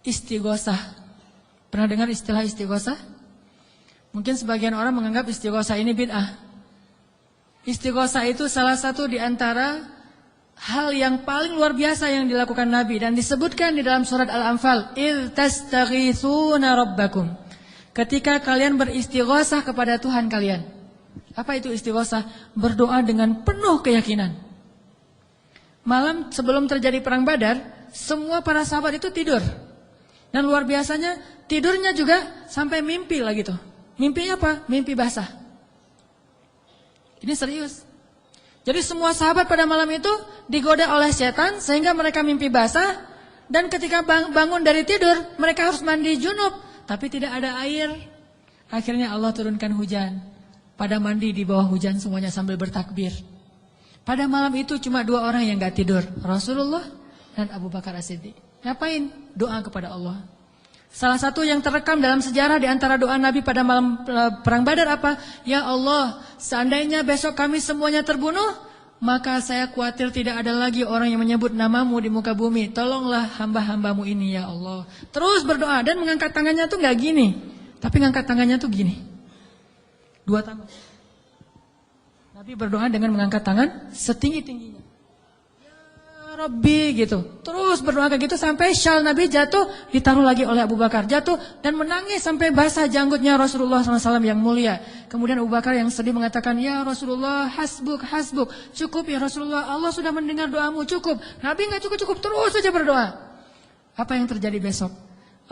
A: Istighosah. Pernah dengar istilah istighosah? Mungkin sebagian orang menganggap istighosah ini bid'ah. Istighosah itu salah satu di antara hal yang paling luar biasa yang dilakukan Nabi dan disebutkan di dalam surat Al-Anfal, "Idz tastaghitsuna rabbakum." Ketika kalian beristighosah kepada Tuhan kalian. Apa itu istighosah? Berdoa dengan penuh keyakinan. Malam sebelum terjadi perang Badar, semua para sahabat itu tidur. Dan luar biasanya tidurnya juga sampai mimpi lah gitu. Mimpinya apa? Mimpi basah. Ini serius. Jadi semua sahabat pada malam itu digoda oleh setan sehingga mereka mimpi basah. Dan ketika bangun dari tidur mereka harus mandi junub. Tapi tidak ada air. Akhirnya Allah turunkan hujan. Pada mandi di bawah hujan semuanya sambil bertakbir. Pada malam itu cuma 2 orang yang gak tidur. Rasulullah dan Abu Bakar As-Siddiq. Ngapain? Doa kepada Allah. Salah satu yang terekam dalam sejarah di antara doa Nabi pada malam perang Badar apa? Ya Allah, seandainya besok kami semuanya terbunuh, maka saya khawatir tidak ada lagi orang yang menyebut namamu di muka bumi. Tolonglah hamba-hambamu ini ya Allah. Terus berdoa dan mengangkat tangannya tuh gak gini. Tapi mengangkat tangannya tuh gini. 2 tangan. Nabi berdoa dengan mengangkat tangan setinggi-tingginya. Rabbi gitu. Terus berdoa kayak gitu sampai syal Nabi jatuh, ditaruh lagi oleh Abu Bakar. Jatuh dan menangis sampai basah janggutnya Rasulullah SAW yang mulia. Kemudian Abu Bakar yang sedih mengatakan, ya Rasulullah hasbuk, hasbuk. Cukup ya Rasulullah, Allah sudah mendengar doamu, cukup. Nabi gak cukup-cukup, terus saja berdoa. Apa yang terjadi besok?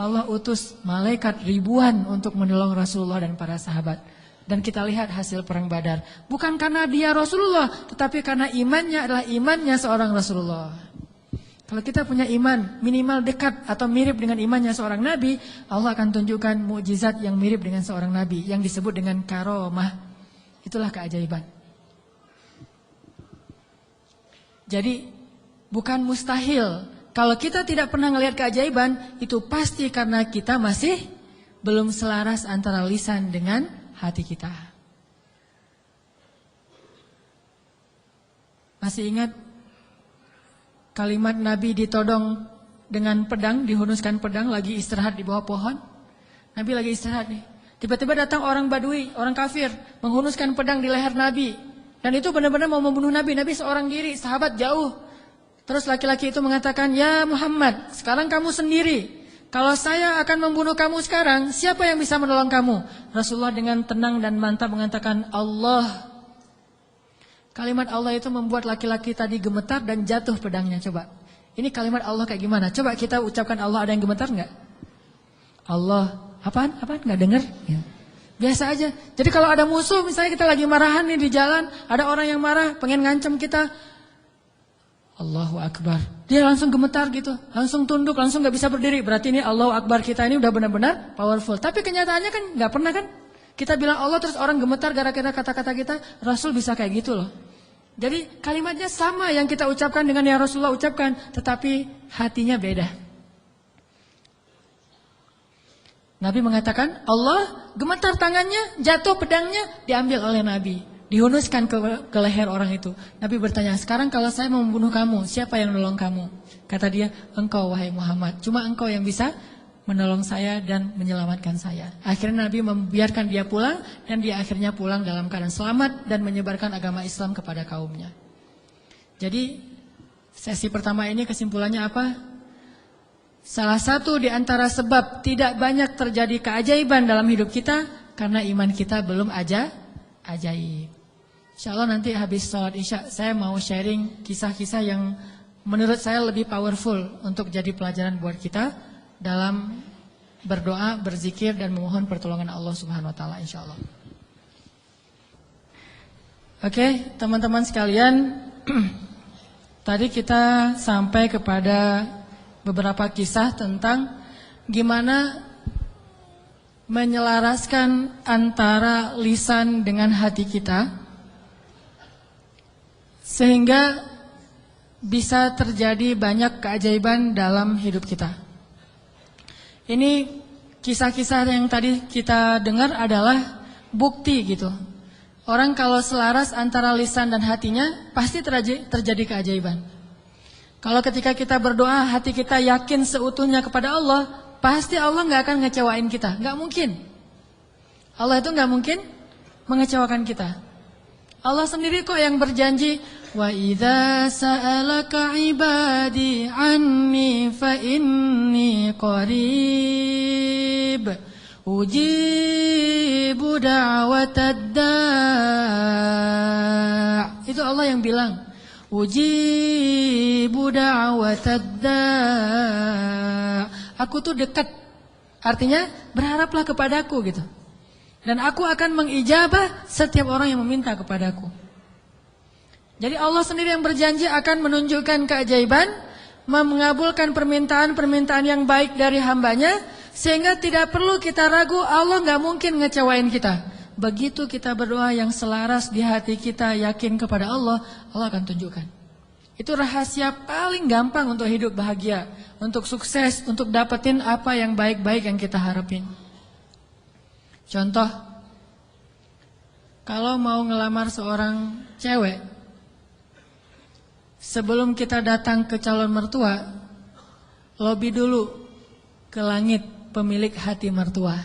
A: Allah utus malaikat ribuan untuk menolong Rasulullah dan para sahabat. Dan kita lihat hasil perang Badar. Bukan karena dia Rasulullah, tetapi karena imannya adalah imannya seorang Rasulullah. Kalau kita punya iman minimal dekat atau mirip dengan imannya seorang Nabi, Allah akan tunjukkan mukjizat yang mirip dengan seorang Nabi, yang disebut dengan karomah. Itulah keajaiban. Jadi bukan mustahil. Kalau kita tidak pernah melihat keajaiban, itu pasti karena kita masih belum selaras antara lisan dengan hati kita. Masih ingat kalimat Nabi ditodong dengan pedang, dihunuskan pedang, lagi istirahat di bawah pohon. Nabi lagi istirahat nih. Tiba-tiba datang orang Badui, orang kafir, menghunuskan pedang di leher Nabi. Dan itu benar-benar mau membunuh Nabi. Nabi seorang diri, sahabat jauh. Terus laki-laki itu mengatakan, ya Muhammad, sekarang kamu sendiri. Kalau saya akan membunuh kamu sekarang, siapa yang bisa menolong kamu? Rasulullah dengan tenang dan mantap mengatakan Allah. Kalimat Allah itu membuat laki-laki tadi gemetar dan jatuh pedangnya. Coba, ini kalimat Allah kayak gimana? Coba kita ucapkan Allah, ada yang gemetar enggak? Allah, apaan? Apaan? Enggak dengar? Ya. Biasa aja. Jadi kalau ada musuh, misalnya kita lagi marahan nih di jalan, ada orang yang marah, pengen ngancam kita, Allahu Akbar. Dia langsung gemetar gitu, langsung tunduk, langsung gak bisa berdiri. Berarti ini Allahu Akbar kita ini udah benar-benar powerful. Tapi kenyataannya kan gak pernah kan. Kita bilang Allah terus orang gemetar gara-gara kata-kata kita. Rasul bisa kayak gitu loh. Jadi kalimatnya sama yang kita ucapkan dengan yang Rasulullah ucapkan, tetapi hatinya beda. Nabi mengatakan, Allah gemetar tangannya, jatuh pedangnya, diambil oleh Nabi. Dihunuskan ke leher orang itu. Nabi bertanya, sekarang kalau saya mau membunuh kamu, siapa yang menolong kamu? Kata dia, engkau wahai Muhammad. Cuma engkau yang bisa menolong saya dan menyelamatkan saya. Akhirnya Nabi membiarkan dia pulang, dan dia akhirnya pulang dalam keadaan selamat dan menyebarkan agama Islam kepada kaumnya. Jadi sesi pertama ini kesimpulannya apa? Salah satu di antara sebab tidak banyak terjadi keajaiban dalam hidup kita karena iman kita belum ajaib. Insyaallah nanti habis sholat isya saya mau sharing kisah-kisah yang menurut saya lebih powerful untuk jadi pelajaran buat kita dalam berdoa, berzikir dan memohon pertolongan Allah Subhanahu wa taala insyaallah. Oke, teman-teman sekalian, tadi kita sampai kepada beberapa kisah tentang gimana menyelaraskan antara lisan dengan hati kita sehingga bisa terjadi banyak keajaiban dalam hidup kita. Ini kisah-kisah yang tadi kita dengar adalah bukti gitu. Orang kalau selaras antara lisan dan hatinya pasti terjadi keajaiban. Kalau ketika kita berdoa hati kita yakin seutuhnya kepada Allah, pasti Allah nggak akan ngecewain kita, nggak mungkin. Allah itu nggak mungkin mengecewakan kita. Allah sendiri kok yang berjanji, wa idza sa'alaka ibadi anni fa inni qarib ujibu da'watad da'. Itu Allah yang bilang, ujibu da'watad da'. Aku tuh dekat. Artinya berharaplah kepadaku gitu. Dan aku akan mengijabah setiap orang yang meminta kepadaku. Jadi Allah sendiri yang berjanji akan menunjukkan keajaiban, mengabulkan permintaan-permintaan yang baik dari hambanya, sehingga tidak perlu kita ragu Allah gak mungkin ngecewain kita. Begitu kita berdoa yang selaras di hati kita yakin kepada Allah, Allah akan tunjukkan. Itu rahasia paling gampang untuk hidup bahagia, untuk sukses, untuk dapetin apa yang baik-baik yang kita harapin. Contoh, kalau mau ngelamar seorang cewek, sebelum kita datang ke calon mertua, lobi dulu ke langit pemilik hati mertua.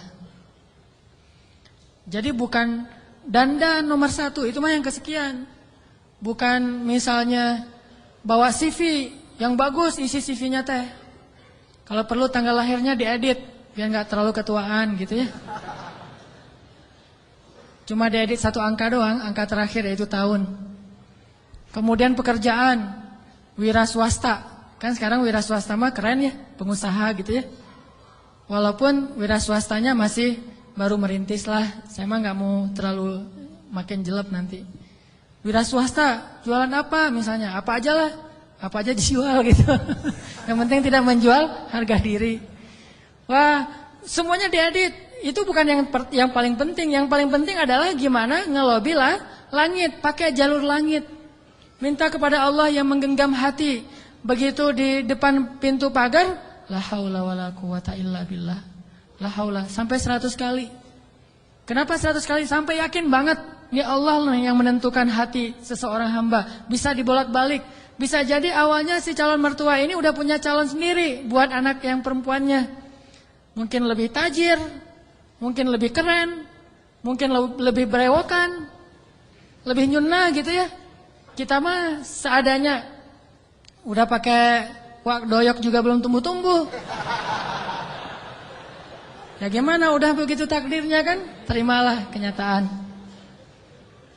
A: Jadi bukan dandan nomor 1, itu mah yang kesekian. Bukan misalnya bawa CV yang bagus, isi CV-nya teh. Kalau perlu tanggal lahirnya diedit, biar gak terlalu ketuaan gitu ya. Cuma diedit 1 angka doang, angka terakhir yaitu tahun. Kemudian pekerjaan, wira swasta. Kan sekarang wira swasta mah keren ya, pengusaha gitu ya. Walaupun wira swastanya masih baru merintis lah. Saya mah gak mau terlalu makin jelek nanti. Wira swasta, jualan apa misalnya, apa aja lah. Apa aja dijual gitu. Yang penting tidak menjual harga diri. Wah, semuanya diedit. Itu bukan yang paling penting. Yang paling penting adalah gimana ngelobi lah langit, pakai jalur langit. Minta kepada Allah yang menggenggam hati. Begitu di depan pintu pagar, la haula wala quwata illa billah. La haula sampai 100 kali. Kenapa 100 kali? Sampai yakin banget ya Allah yang menentukan hati seseorang hamba. Bisa dibolak-balik. Bisa jadi awalnya si calon mertua ini udah punya calon sendiri buat anak yang perempuannya. Mungkin lebih tajir, mungkin lebih keren, mungkin lebih berewokan, lebih nyuna gitu ya. Kita mah seadanya, udah pakai wak doyok juga belum tumbuh-tumbuh. Ya gimana, udah begitu takdirnya kan, terimalah kenyataan.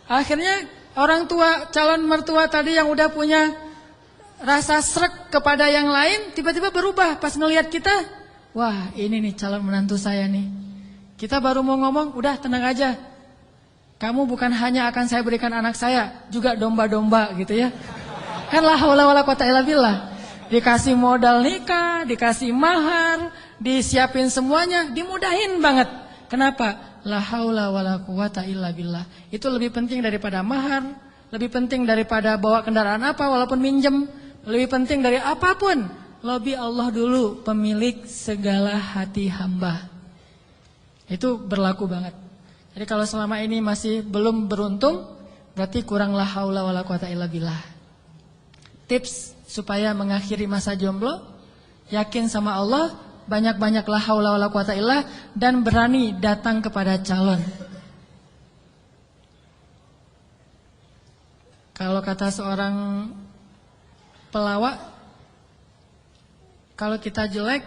A: Akhirnya orang tua, calon mertua tadi yang udah punya rasa srek kepada yang lain, tiba-tiba berubah pas ngelihat kita. Wah ini nih calon menantu saya nih. Kita baru mau ngomong, udah tenang aja. Kamu bukan hanya akan saya berikan anak saya, juga domba-domba gitu ya. Kan la haula wala quwata illa billah. Dikasih modal nikah, dikasih mahar, disiapin semuanya, dimudahin banget. Kenapa? La haula wala quwata illa billah. Itu lebih penting daripada mahar, lebih penting daripada bawa kendaraan apa walaupun minjem, lebih penting dari apapun, lebih Allah dulu pemilik segala hati hamba. Itu berlaku banget. Jadi kalau selama ini masih belum beruntung, berarti kuranglah haula wala quwata illa billah. Tips supaya mengakhiri masa jomblo, yakin sama Allah, banyak-banyaklah haula wala quwata illah, dan berani datang kepada calon. Kalau kata seorang pelawak, kalau kita jelek,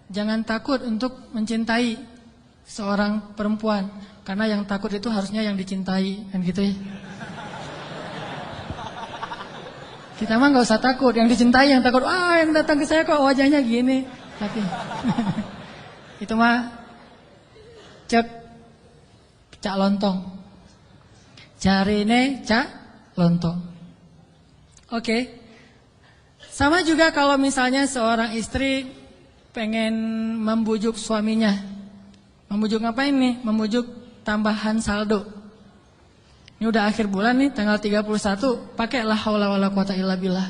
A: jangan takut untuk mencintai seorang perempuan, karena yang takut itu harusnya yang dicintai, kan gitu ya. Kita mah nggak usah takut, yang dicintai yang takut. Yang datang ke saya kok wajahnya gini. Tapi itu mah cak lontong. Jarine cak lontong. Oke. Sama juga kalau misalnya seorang istri pengen membujuk suaminya. Membujuk ngapain nih? Membujuk tambahan saldo. Ini udah akhir bulan nih, tanggal 31, pakailah haula wala quwata illa billah.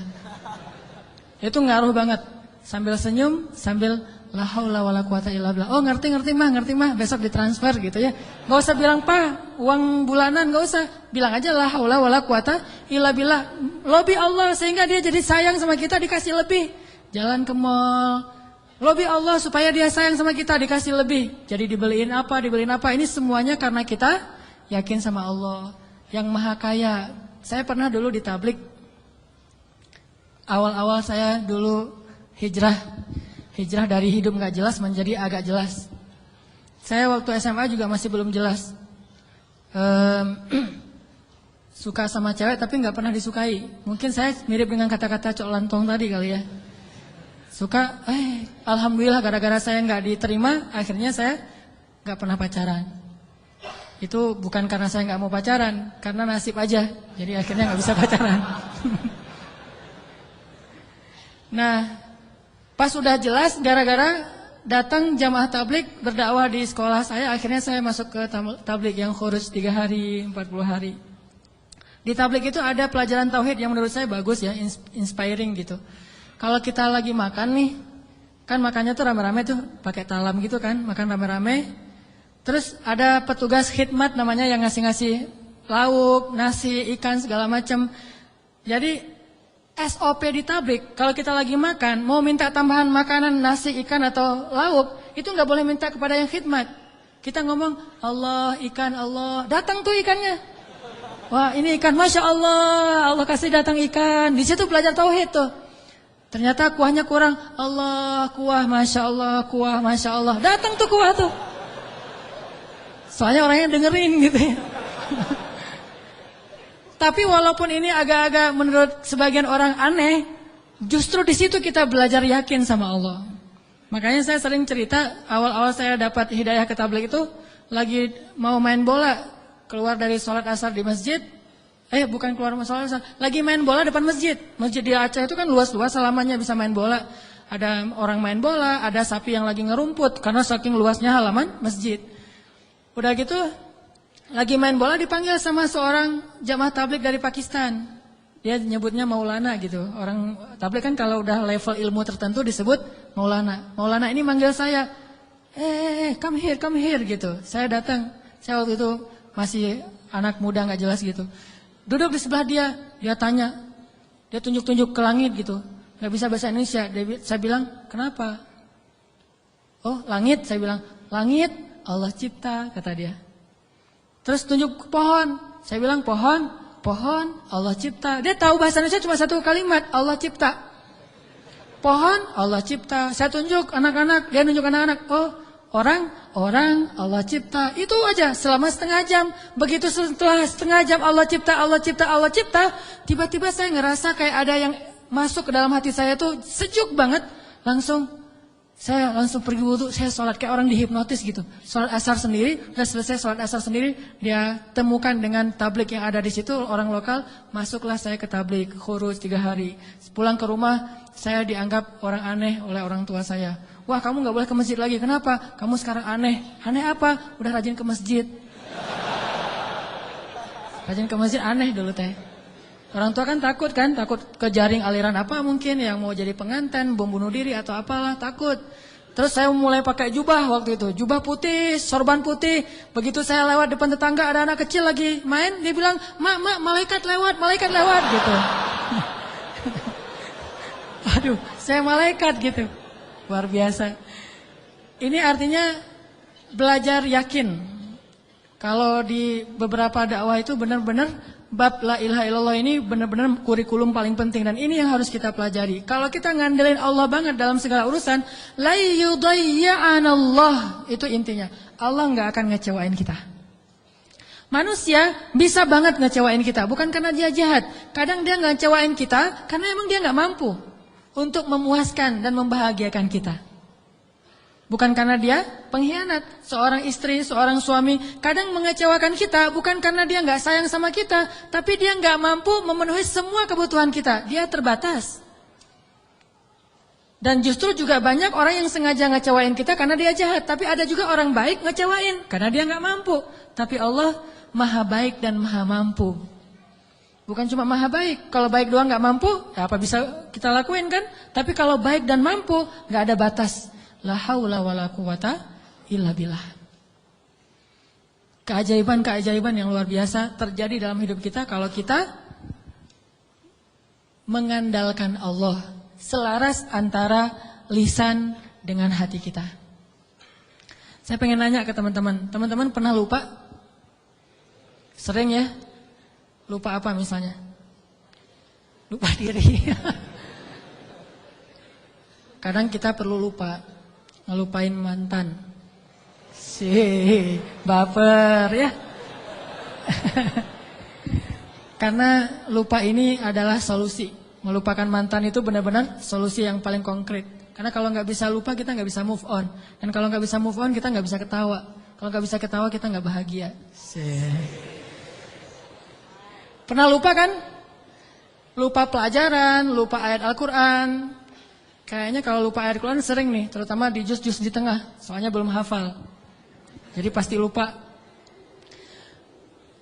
A: Itu ngaruh banget. Sambil senyum, sambil la haula wala quwata illa billah. Oh, ngerti mah, besok ditransfer gitu ya. Enggak usah bilang, "Pak, uang bulanan," enggak usah. Bilang aja la haula wala quwata illa billah. Lobby Allah sehingga dia jadi sayang sama kita, dikasih lebih. Jalan ke mall, lobby Allah supaya dia sayang sama kita, dikasih lebih. Jadi dibeliin apa. Ini semuanya karena kita yakin sama Allah yang Maha Kaya. Saya pernah dulu di tablik. Awal-awal saya dulu hijrah dari hidup gak jelas menjadi agak jelas. Saya waktu SMA juga masih belum jelas. Suka sama cewek tapi gak pernah disukai. Mungkin saya mirip dengan kata-kata Cok Lantong tadi kali ya. Suka, alhamdulillah gara-gara saya gak diterima, akhirnya saya gak pernah pacaran. Itu bukan karena saya gak mau pacaran, karena nasib aja. Jadi akhirnya gak bisa pacaran. Nah, pas sudah jelas gara-gara datang jamaah tablik berdakwah di sekolah saya, akhirnya saya masuk ke tablik yang khuruj 3 hari, 40 hari. Di tablik itu ada pelajaran tauhid yang menurut saya bagus ya, inspiring gitu. Kalau kita lagi makan nih, kan makannya tuh rame-rame tuh, pakai talam gitu kan, makan rame-rame. Terus ada petugas khidmat namanya yang ngasih-ngasih lauk, nasi, ikan segala macam. Jadi SOP di tablik, kalau kita lagi makan, mau minta tambahan makanan, nasi, ikan atau lauk, itu nggak boleh minta kepada yang khidmat. Kita ngomong, Allah, ikan, Allah, datang tuh ikannya. Wah, ini ikan, Masya Allah, Allah kasih datang ikan. Di situ belajar tauhid tuh. Ternyata kuahnya kurang, Allah, kuah, Masya Allah, kuah, Masya Allah. Datang tuh kuah tuh. Soalnya orangnya dengerin gitu ya. Tapi walaupun ini agak-agak menurut sebagian orang aneh, justru di situ kita belajar yakin sama Allah. Makanya saya sering cerita, awal-awal saya dapat hidayah ke tabligh itu, lagi mau main bola, keluar dari sholat asar di masjid, bukan keluar sholat asar, lagi main bola depan masjid. Masjid di Aceh itu kan luas-luas, selamanya bisa main bola. Ada orang main bola, ada sapi yang lagi ngerumput, karena saking luasnya halaman masjid. Udah gitu, lagi main bola dipanggil sama seorang jamaah tabligh dari Pakistan. Dia nyebutnya Maulana gitu. Orang tabligh kan kalau udah level ilmu tertentu disebut Maulana. Maulana ini manggil saya, come here gitu. Saya datang. Saya waktu itu masih anak muda gak jelas gitu. Duduk di sebelah dia tanya. Dia tunjuk-tunjuk ke langit gitu. Gak bisa bahasa Indonesia. Saya bilang, kenapa? Oh, langit. Saya bilang, langit Allah cipta, kata dia. Terus tunjuk ke pohon. Saya bilang pohon Allah cipta. Dia tahu bahasa Indonesia cuma satu kalimat, Allah cipta. Pohon Allah cipta. Saya tunjuk anak-anak, dia nunjuk anak-anak. Oh, orang Allah cipta. Itu aja selama setengah jam. Begitu setelah setengah jam Allah cipta, tiba-tiba saya ngerasa kayak ada yang masuk ke dalam hati saya tuh sejuk banget. Saya langsung pergi wudhu, saya sholat kayak orang dihipnotis gitu. Sholat asar sendiri, udah selesai sholat asar sendiri, dia temukan dengan tabligh yang ada di situ, orang lokal, masuklah saya ke tabligh, khuruj 3 hari. Pulang ke rumah, saya dianggap orang aneh oleh orang tua saya. Wah, kamu gak boleh ke masjid lagi, kenapa? Kamu sekarang aneh. Aneh apa? Udah rajin ke masjid. Rajin ke masjid aneh dulu teh. Orang tua kan takut ke jaring aliran apa mungkin yang mau jadi pengantin, bom bunuh diri atau apalah, takut. Terus saya mulai pakai jubah waktu itu, jubah putih, sorban putih. Begitu saya lewat depan tetangga ada anak kecil lagi main, dia bilang, mak, malaikat lewat gitu. Aduh, saya malaikat gitu, luar biasa. Ini artinya belajar yakin. Kalau di beberapa dakwah itu benar-benar bab la ilaha illallah ini benar-benar kurikulum paling penting dan ini yang harus kita pelajari. Kalau kita ngandelin Allah banget dalam segala urusan, la yudayya'anallah, itu intinya. Allah nggak akan ngecewain kita. Manusia bisa banget ngecewain kita, bukan karena dia jahat. Kadang dia nggak ngecewain kita karena emang dia nggak mampu untuk memuaskan dan membahagiakan kita. Bukan karena dia pengkhianat. Seorang istri, seorang suami kadang mengecewakan kita bukan karena dia nggak sayang sama kita, tapi dia nggak mampu memenuhi semua kebutuhan kita. Dia terbatas. Dan justru juga banyak orang yang sengaja ngecewain kita karena dia jahat, tapi ada juga orang baik ngecewain karena dia nggak mampu. Tapi Allah Maha baik dan Maha mampu. Bukan cuma Maha baik. Kalau baik doang nggak mampu, ya apa bisa kita lakuin kan? Tapi kalau baik dan mampu, nggak ada batas. La haula wala quwata illa billah. Keajaiban-keajaiban yang luar biasa terjadi dalam hidup kita kalau kita mengandalkan Allah, selaras antara lisan dengan hati kita. Saya pengen nanya ke teman-teman. Teman-teman pernah lupa? Sering ya? Lupa apa misalnya? Lupa diri. Kadang kita perlu lupa. Ngelupain mantan. Baper ya. Karena lupa ini adalah solusi. Melupakan mantan itu benar-benar solusi yang paling konkret. Karena kalau nggak bisa lupa kita nggak bisa move on. Dan kalau nggak bisa move on kita nggak bisa ketawa. Kalau nggak bisa ketawa kita nggak bahagia. Pernah lupa kan? Lupa pelajaran, lupa ayat Al-Quran. Kayaknya kalau lupa ayat Al-Quran sering nih, terutama di juz-juz di tengah. Soalnya belum hafal. Jadi pasti lupa.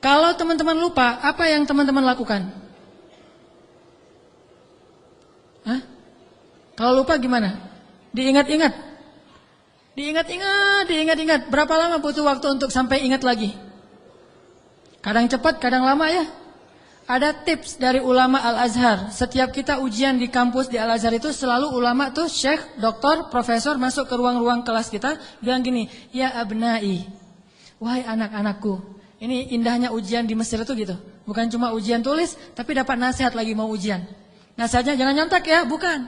A: Kalau teman-teman lupa, apa yang teman-teman lakukan? Hah? Kalau lupa gimana? Diingat-ingat. Diingat-ingat. Berapa lama butuh waktu untuk sampai ingat lagi? Kadang cepat, kadang lama ya. Ada tips dari ulama Al-Azhar. Setiap kita ujian di kampus di Al-Azhar itu selalu ulama tuh syekh, doktor, profesor masuk ke ruang-ruang kelas kita bilang gini, ya abnai, wahai anak-anakku. Ini indahnya ujian di Mesir itu gitu. Bukan cuma ujian tulis, tapi dapat nasihat lagi mau ujian. Nasihatnya jangan nyontek ya, bukan.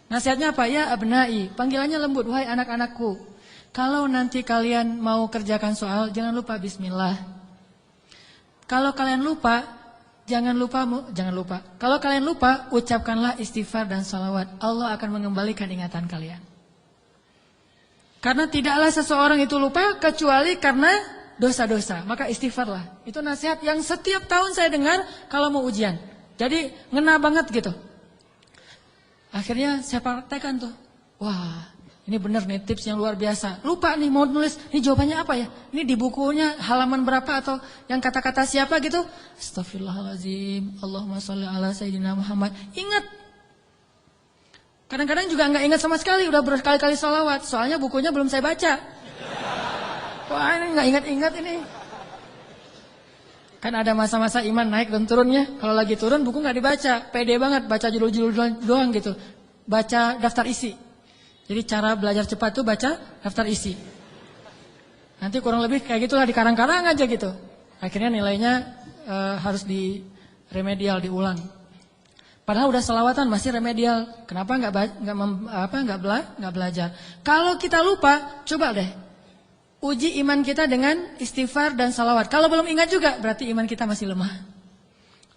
A: Nasihatnya apa? Ya abnai, panggilannya lembut, wahai anak-anakku. Kalau nanti kalian mau kerjakan soal, jangan lupa bismillah. Kalau kalian lupa, jangan lupa. Kalau kalian lupa, ucapkanlah istighfar dan salawat. Allah akan mengembalikan ingatan kalian. Karena tidaklah seseorang itu lupa kecuali karena dosa-dosa. Maka istighfarlah. Itu nasihat yang setiap tahun saya dengar kalau mau ujian. Jadi ngena banget gitu. Akhirnya saya praktekkan tuh. Wah, ini benar nih tips yang luar biasa. Lupa nih mau nulis, ini jawabannya apa ya? Ini di bukunya halaman berapa atau yang kata-kata siapa gitu? Astaghfirullahaladzim, Allahumma sholli ala sayyidina Muhammad. Ingat. Kadang-kadang juga nggak ingat sama sekali, udah berkali-kali sholawat. Soalnya bukunya belum saya baca. Wah ini nggak ingat-ingat ini. Kan ada masa-masa iman naik dan turunnya. Kalau lagi turun buku nggak dibaca, pede banget baca judul-judul doang gitu. Baca daftar isi. Jadi cara belajar cepat tuh baca daftar isi. Nanti kurang lebih kayak gitulah dikarang-karang aja gitu. Akhirnya nilainya harus di remedial diulang. Padahal udah selawatan masih remedial. Kenapa nggak belajar? Kalau kita lupa, coba deh uji iman kita dengan istighfar dan salawat. Kalau belum ingat juga berarti iman kita masih lemah.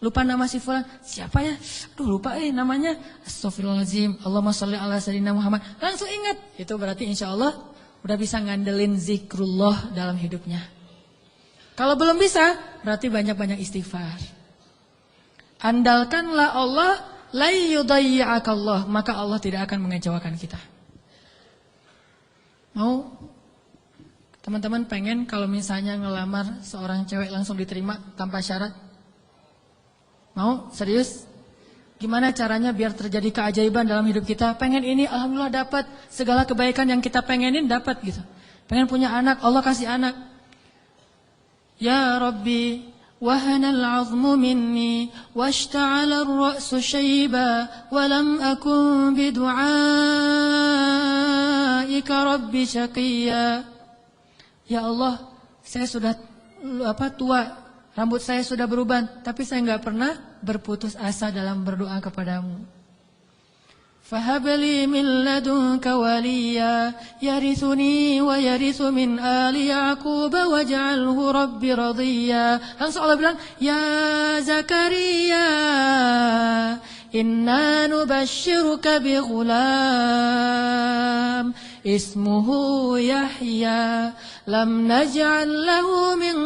A: Lupa nama si fulan, siapa ya? Aduh lupa namanya. Astaghfirullahaladzim, Allahumma sholli ala sayyidina Muhammad. Langsung ingat. Itu berarti insya Allah udah bisa ngandelin zikrullah dalam hidupnya. Kalau belum bisa, berarti banyak-banyak istighfar. Andalkanlah Allah, la yudayya'akallah, maka Allah tidak akan mengecewakan kita. Mau? Teman-teman pengen kalau misalnya ngelamar seorang cewek langsung diterima tanpa syarat? Mau? Serius? Gimana caranya biar terjadi keajaiban dalam hidup kita? Pengen ini, alhamdulillah dapat. Segala kebaikan yang kita pengenin dapat gitu. Pengen punya anak, Allah kasih anak. Ya Rabbi, wahana al-'azmu minni, washta'ala ar-ra'su shayba, walam akun bidu'aika Rabbi syaqiyya. Ya Allah, saya sudah tua, rambut saya sudah beruban, tapi saya enggak pernah berputus asa dalam berdoa kepadamu. Fahabli min ladunka waliya yarithuni wa yarithu min ali Yaqub waj'alhu rabbi radiyya. Langsung Allah bilang, ya Zakaria, inna nubashshiruka bi ghulam ismuhu Yahya lam naj'al lahu min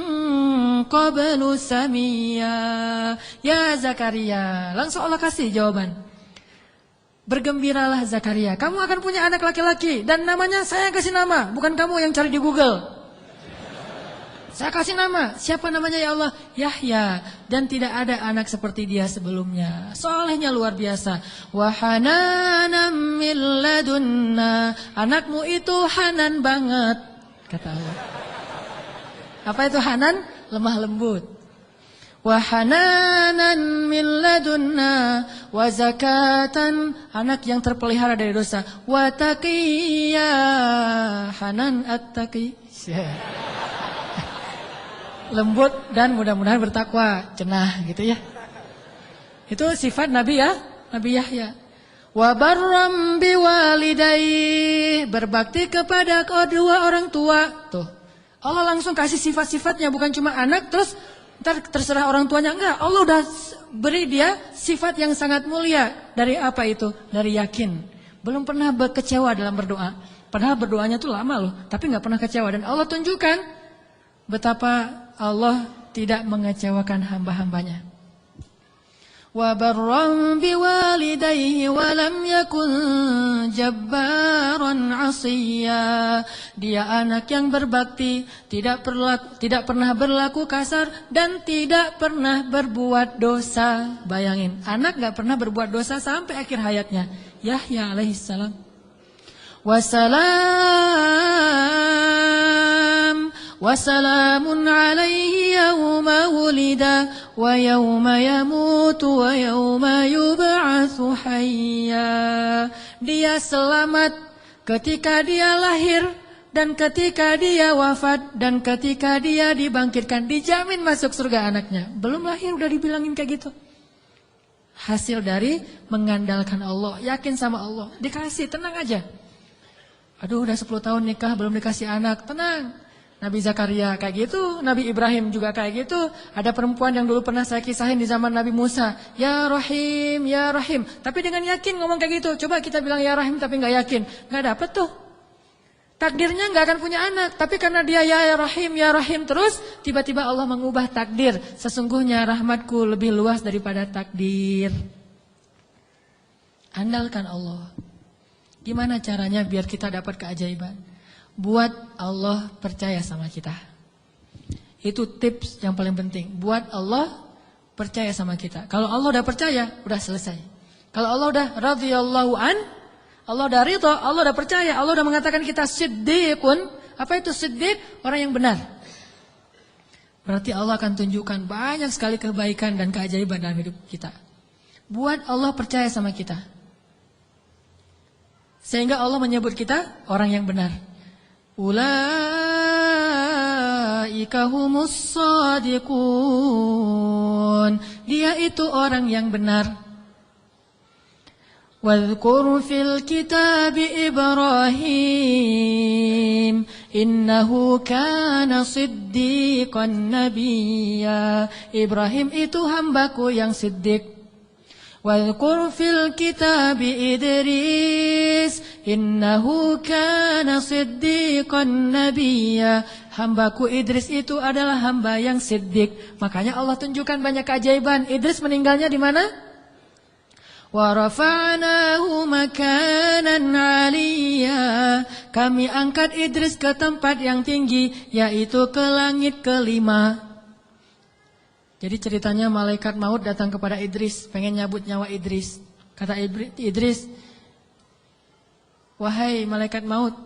A: qablu samiyya. Ya Zakaria, langsung Allah kasih jawaban. Bergembiralah Zakaria, kamu akan punya anak laki-laki dan namanya saya yang kasih nama, bukan kamu yang cari di Google. Saya kasih nama, siapa namanya ya Allah? Yahya, dan tidak ada anak seperti dia sebelumnya. Solehnya luar biasa. Wa hananan min ladunna, anakmu itu hanan banget, kata Allah. Apa itu hanan? Lemah lembut. Wa hananan min ladunna wa zakatan, anak yang terpelihara dari dosa. Wa taqiyya, hanan at-taqi, lembut dan mudah-mudahan bertakwa, cenah gitu ya. Itu sifat Nabi ya, Nabi Yahya. Wa barram biwalidayhi, berbakti kepada kedua orang tua. Tuh, Allah langsung kasih sifat-sifatnya, bukan cuma anak terus ntar terserah orang tuanya, enggak. Allah udah beri dia sifat yang sangat mulia. Dari apa itu? Dari yakin. Belum pernah kecewa dalam berdoa. Padahal berdoanya tuh lama loh, tapi enggak pernah kecewa. Dan Allah tunjukkan betapa Allah tidak mengecewakan hamba-hambanya. Wa barram biwalidayhi wa lam yakun jabbaran 'asiyya. Dia anak yang berbakti, tidak pernah berlaku kasar dan tidak pernah berbuat dosa. Bayangin, anak enggak pernah berbuat dosa sampai akhir hayatnya. Yahya alaihissalam. Wasalamun alaihi yawma wulida wa yawma yamutu wa yawma yub'atsu hayya. Dia selamat ketika dia lahir dan ketika dia wafat dan ketika dia dibangkitkan. Dijamin masuk surga anaknya. Belum lahir udah dibilangin kayak gitu. Hasil dari mengandalkan Allah, yakin sama Allah. Dikasih, tenang aja. Aduh udah 10 tahun nikah belum dikasih anak, tenang. Nabi Zakaria kayak gitu, Nabi Ibrahim juga kayak gitu. Ada perempuan yang dulu pernah saya kisahin di zaman Nabi Musa, ya Rahim, ya Rahim. Tapi dengan yakin ngomong kayak gitu. Coba kita bilang ya Rahim tapi gak yakin, gak dapet tuh. Takdirnya gak akan punya anak, tapi karena dia ya Rahim terus, tiba-tiba Allah mengubah takdir. Sesungguhnya rahmatku lebih luas daripada takdir. Andalkan Allah. Gimana caranya biar kita dapat keajaiban? Buat Allah percaya sama kita. Itu tips yang paling penting. Buat Allah percaya sama kita. Kalau Allah udah percaya, udah selesai. Kalau Allah udah radhiyallahu an, Allah udah ridha, Allah udah percaya, Allah udah mengatakan kita siddiqun. Apa itu siddiq? Orang yang benar. Berarti Allah akan tunjukkan banyak sekali kebaikan dan keajaiban dalam hidup kita. Buat Allah percaya sama kita. Sehingga Allah menyebut kita orang yang benar. Ulaika humus shadiqun. Dia itu orang yang benar. Wadhkur fil kitabi Ibrahim innahu kana siddiqan nabiyya. Ibrahim itu hambaku yang siddiq. Wadhkur fil kitabi Idris innahu kana siddiqan nabiyya. Hambaku Idris itu adalah hamba yang siddiq. Makanya Allah tunjukkan banyak keajaiban. Idris meninggalnya di mana? Wa rafa'nahu makanan 'aliyya. Kami angkat Idris ke tempat yang tinggi, yaitu ke langit kelima. Jadi ceritanya malaikat maut datang kepada Idris, pengen nyabut nyawa Idris. Kata Idris, wahai malaikat maut,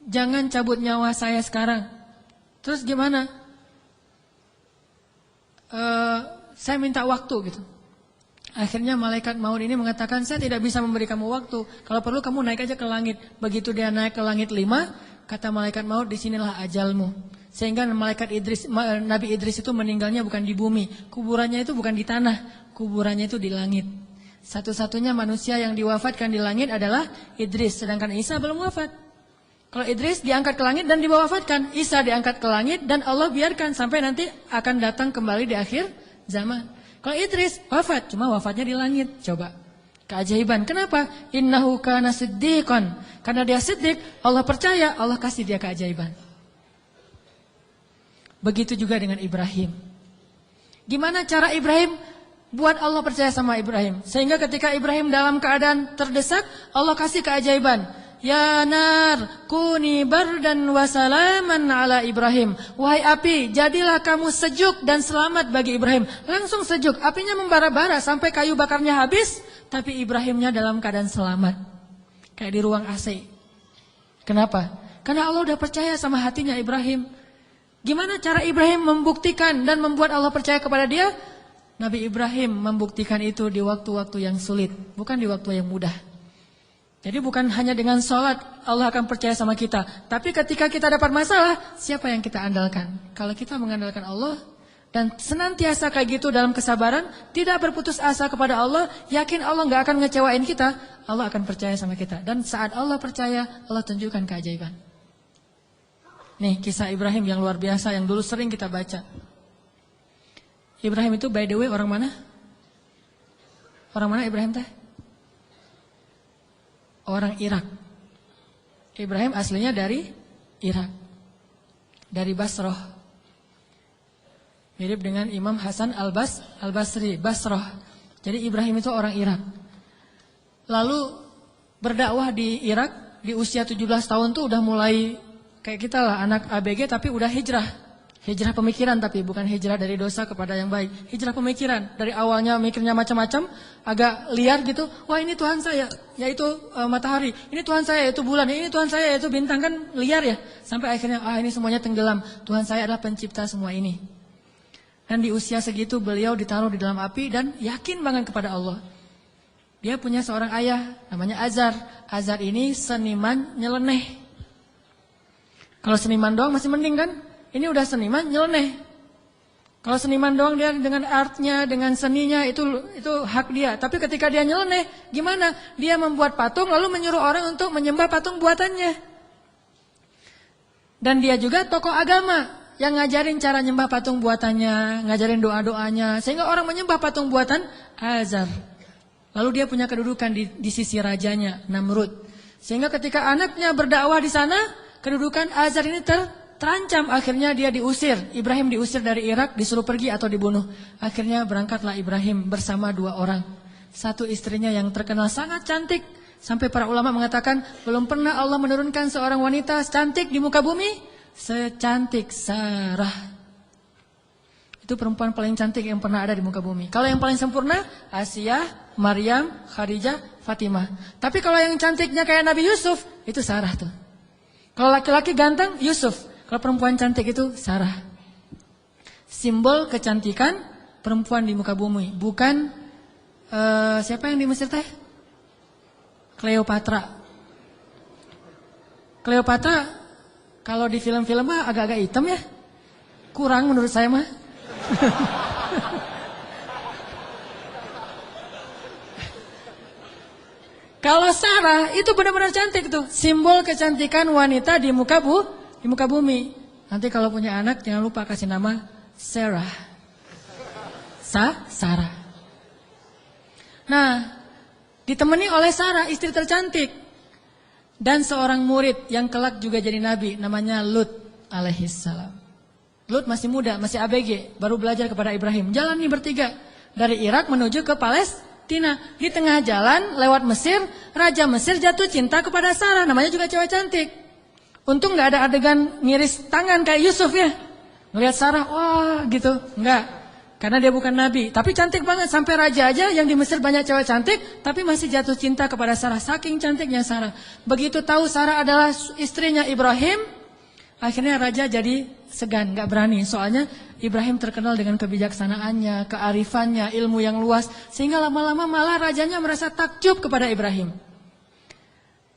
A: jangan cabut nyawa saya sekarang. Terus gimana? Saya minta waktu gitu. Akhirnya malaikat maut ini mengatakan, saya tidak bisa memberi kamu waktu. Kalau perlu kamu naik aja ke langit. Begitu dia naik ke langit 5, kata malaikat maut, disinilah ajalmu. Sehingga Nabi Idris itu meninggalnya bukan di bumi. Kuburannya itu bukan di tanah, kuburannya itu di langit. Satu-satunya manusia yang diwafatkan di langit adalah Idris. Sedangkan Isa belum wafat. Kalau Idris diangkat ke langit dan diwafatkan, Isa diangkat ke langit dan Allah biarkan sampai nanti akan datang kembali di akhir zaman. Kalau Idris wafat, cuma wafatnya di langit. Coba, keajaiban. Kenapa? Innahu kana siddiqan. Karena dia siddiq, Allah percaya, Allah kasih dia keajaiban. Begitu juga dengan Ibrahim. Gimana cara Ibrahim buat Allah percaya sama Ibrahim? Sehingga ketika Ibrahim dalam keadaan terdesak, Allah kasih keajaiban. Ya nar, kuni bardan wa salaman ala Ibrahim. Wahai api, jadilah kamu sejuk dan selamat bagi Ibrahim. Langsung sejuk, apinya membara-bara sampai kayu bakarnya habis, tapi Ibrahimnya dalam keadaan selamat. Kayak di ruang AC. Kenapa? Karena Allah udah percaya sama hatinya Ibrahim. Gimana cara Ibrahim membuktikan dan membuat Allah percaya kepada dia? Nabi Ibrahim membuktikan itu di waktu-waktu yang sulit, bukan di waktu yang mudah. Jadi bukan hanya dengan sholat Allah akan percaya sama kita. Tapi ketika kita dapat masalah, siapa yang kita andalkan? Kalau kita mengandalkan Allah dan senantiasa kayak gitu dalam kesabaran, tidak berputus asa kepada Allah, yakin Allah gak akan ngecewain kita, Allah akan percaya sama kita. Dan saat Allah percaya, Allah tunjukkan keajaiban. Nih kisah Ibrahim yang luar biasa yang dulu sering kita baca. Ibrahim itu by the way orang mana? Orang mana Ibrahim teh? Orang Irak. Ibrahim aslinya dari Irak. Dari Basrah. Mirip dengan Imam Hasan al-Basri, Basrah. Jadi Ibrahim itu orang Irak. Lalu berdakwah di Irak di usia 17 tahun tuh udah mulai kayak kita lah, anak ABG tapi udah hijrah. Hijrah pemikiran tapi bukan hijrah dari dosa kepada yang baik. Hijrah pemikiran. Dari awalnya mikirnya macam-macam, agak liar gitu. Wah ini Tuhan saya, yaitu matahari. Ini Tuhan saya, yaitu bulan. Ini Tuhan saya, yaitu bintang. Kan liar ya. Sampai akhirnya ini semuanya tenggelam. Tuhan saya adalah pencipta semua ini. Dan di usia segitu beliau ditaruh di dalam api dan yakin banget kepada Allah. Dia punya seorang ayah namanya Azar. Azar ini seniman nyeleneh. Kalau seniman doang masih mending kan? Ini udah seniman nyeleneh. Kalau seniman doang dia dengan artnya, dengan seninya itu hak dia. Tapi ketika dia nyeleneh, gimana? Dia membuat patung lalu menyuruh orang untuk menyembah patung buatannya. Dan dia juga tokoh agama yang ngajarin cara nyembah patung buatannya, ngajarin doa-doanya, sehingga orang menyembah patung buatan Azar. Lalu dia punya kedudukan di sisi rajanya, Namrud. Sehingga ketika anaknya berdakwah di sana, kedudukan Azar ini terancam, akhirnya dia diusir. Ibrahim diusir dari Irak, disuruh pergi atau dibunuh. Akhirnya berangkatlah Ibrahim bersama 2 orang. Satu istrinya yang terkenal sangat cantik. Sampai para ulama mengatakan, belum pernah Allah menurunkan seorang wanita cantik di muka bumi secantik Sarah. Itu perempuan paling cantik yang pernah ada di muka bumi. Kalau yang paling sempurna, Asia, Maryam, Khadijah, Fatimah. Tapi kalau yang cantiknya kayak Nabi Yusuf, itu Sarah tuh. Kalau laki-laki ganteng, Yusuf. Kalau perempuan cantik itu Sarah. Simbol kecantikan perempuan di muka bumi. Bukan siapa yang di Mesir teh? Cleopatra. Cleopatra kalau di film-film mah agak-agak hitam ya. Kurang menurut saya mah. Kalau Sarah itu benar-benar cantik tuh. Simbol kecantikan wanita di muka bumi. Nanti kalau punya anak jangan lupa kasih nama Sarah. Sarah. Nah, ditemani oleh Sarah, istri tercantik. Dan seorang murid yang kelak juga jadi nabi, namanya Lut alaihissalam. Lut masih muda, masih ABG, baru belajar kepada Ibrahim. Jalan nih bertiga dari Irak menuju ke Palestina. Di tengah jalan lewat Mesir, Raja Mesir jatuh cinta kepada Sarah, namanya juga cewek cantik. Untung gak ada adegan ngiris tangan kayak Yusuf ya. Ngelihat Sarah, wah gitu. Enggak. Karena dia bukan nabi. Tapi cantik banget. Sampai raja aja yang di Mesir banyak cewek cantik. Tapi masih jatuh cinta kepada Sarah. Saking cantiknya Sarah. Begitu tahu Sarah adalah istrinya Ibrahim. Akhirnya raja jadi segan. Gak berani. Soalnya Ibrahim terkenal dengan kebijaksanaannya. Kearifannya. Ilmu yang luas. Sehingga lama-lama malah rajanya merasa takjub kepada Ibrahim.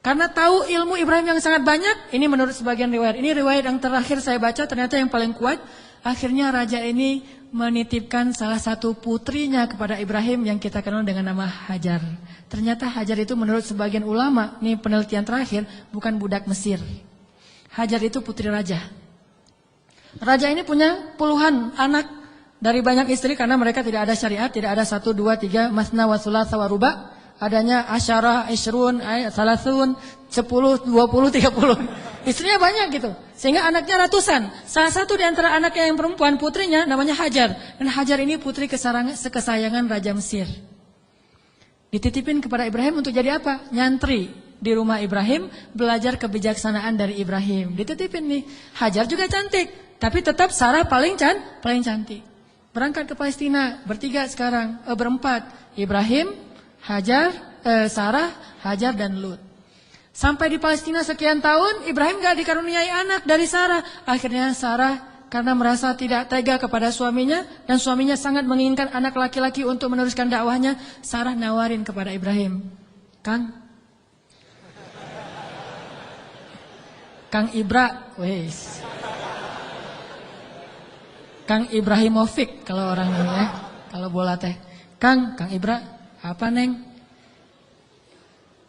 A: Karena tahu ilmu Ibrahim yang sangat banyak, ini menurut sebagian riwayat. Ini riwayat yang terakhir saya baca, ternyata yang paling kuat. Akhirnya raja ini menitipkan salah satu putrinya kepada Ibrahim yang kita kenal dengan nama Hajar. Ternyata Hajar itu menurut sebagian ulama, ini penelitian terakhir, bukan budak Mesir. Hajar itu putri raja. Raja ini punya puluhan anak dari banyak istri karena mereka tidak ada syariat, tidak ada 1, 2, 3, masna wa thulatha wa ruba'. Adanya asyarah, isyrun, salasun, 10, 20, 30. Istrinya banyak gitu. Sehingga anaknya ratusan. Salah satu di antara anaknya yang perempuan, putrinya namanya Hajar. Dan Hajar ini putri kesayangan Raja Mesir. Dititipin kepada Ibrahim untuk jadi apa? Nyantri di rumah Ibrahim, belajar kebijaksanaan dari Ibrahim. Dititipin nih. Hajar juga cantik. Tapi tetap Sarah paling cantik. Berangkat ke Palestina, berempat. Ibrahim, Hajar, Sarah, Hajar dan Lut. Sampai di Palestina sekian tahun, Ibrahim gak dikaruniai anak dari Sarah. Akhirnya Sarah karena merasa tidak tega kepada suaminya dan suaminya sangat menginginkan anak laki-laki untuk meneruskan dakwahnya, Sarah nawarin kepada Ibrahim, Kang Ibra, wes. Kang Ibrahimovic kalau orang ini ya, kalau bola teh. Kang Ibra. Apa Neng?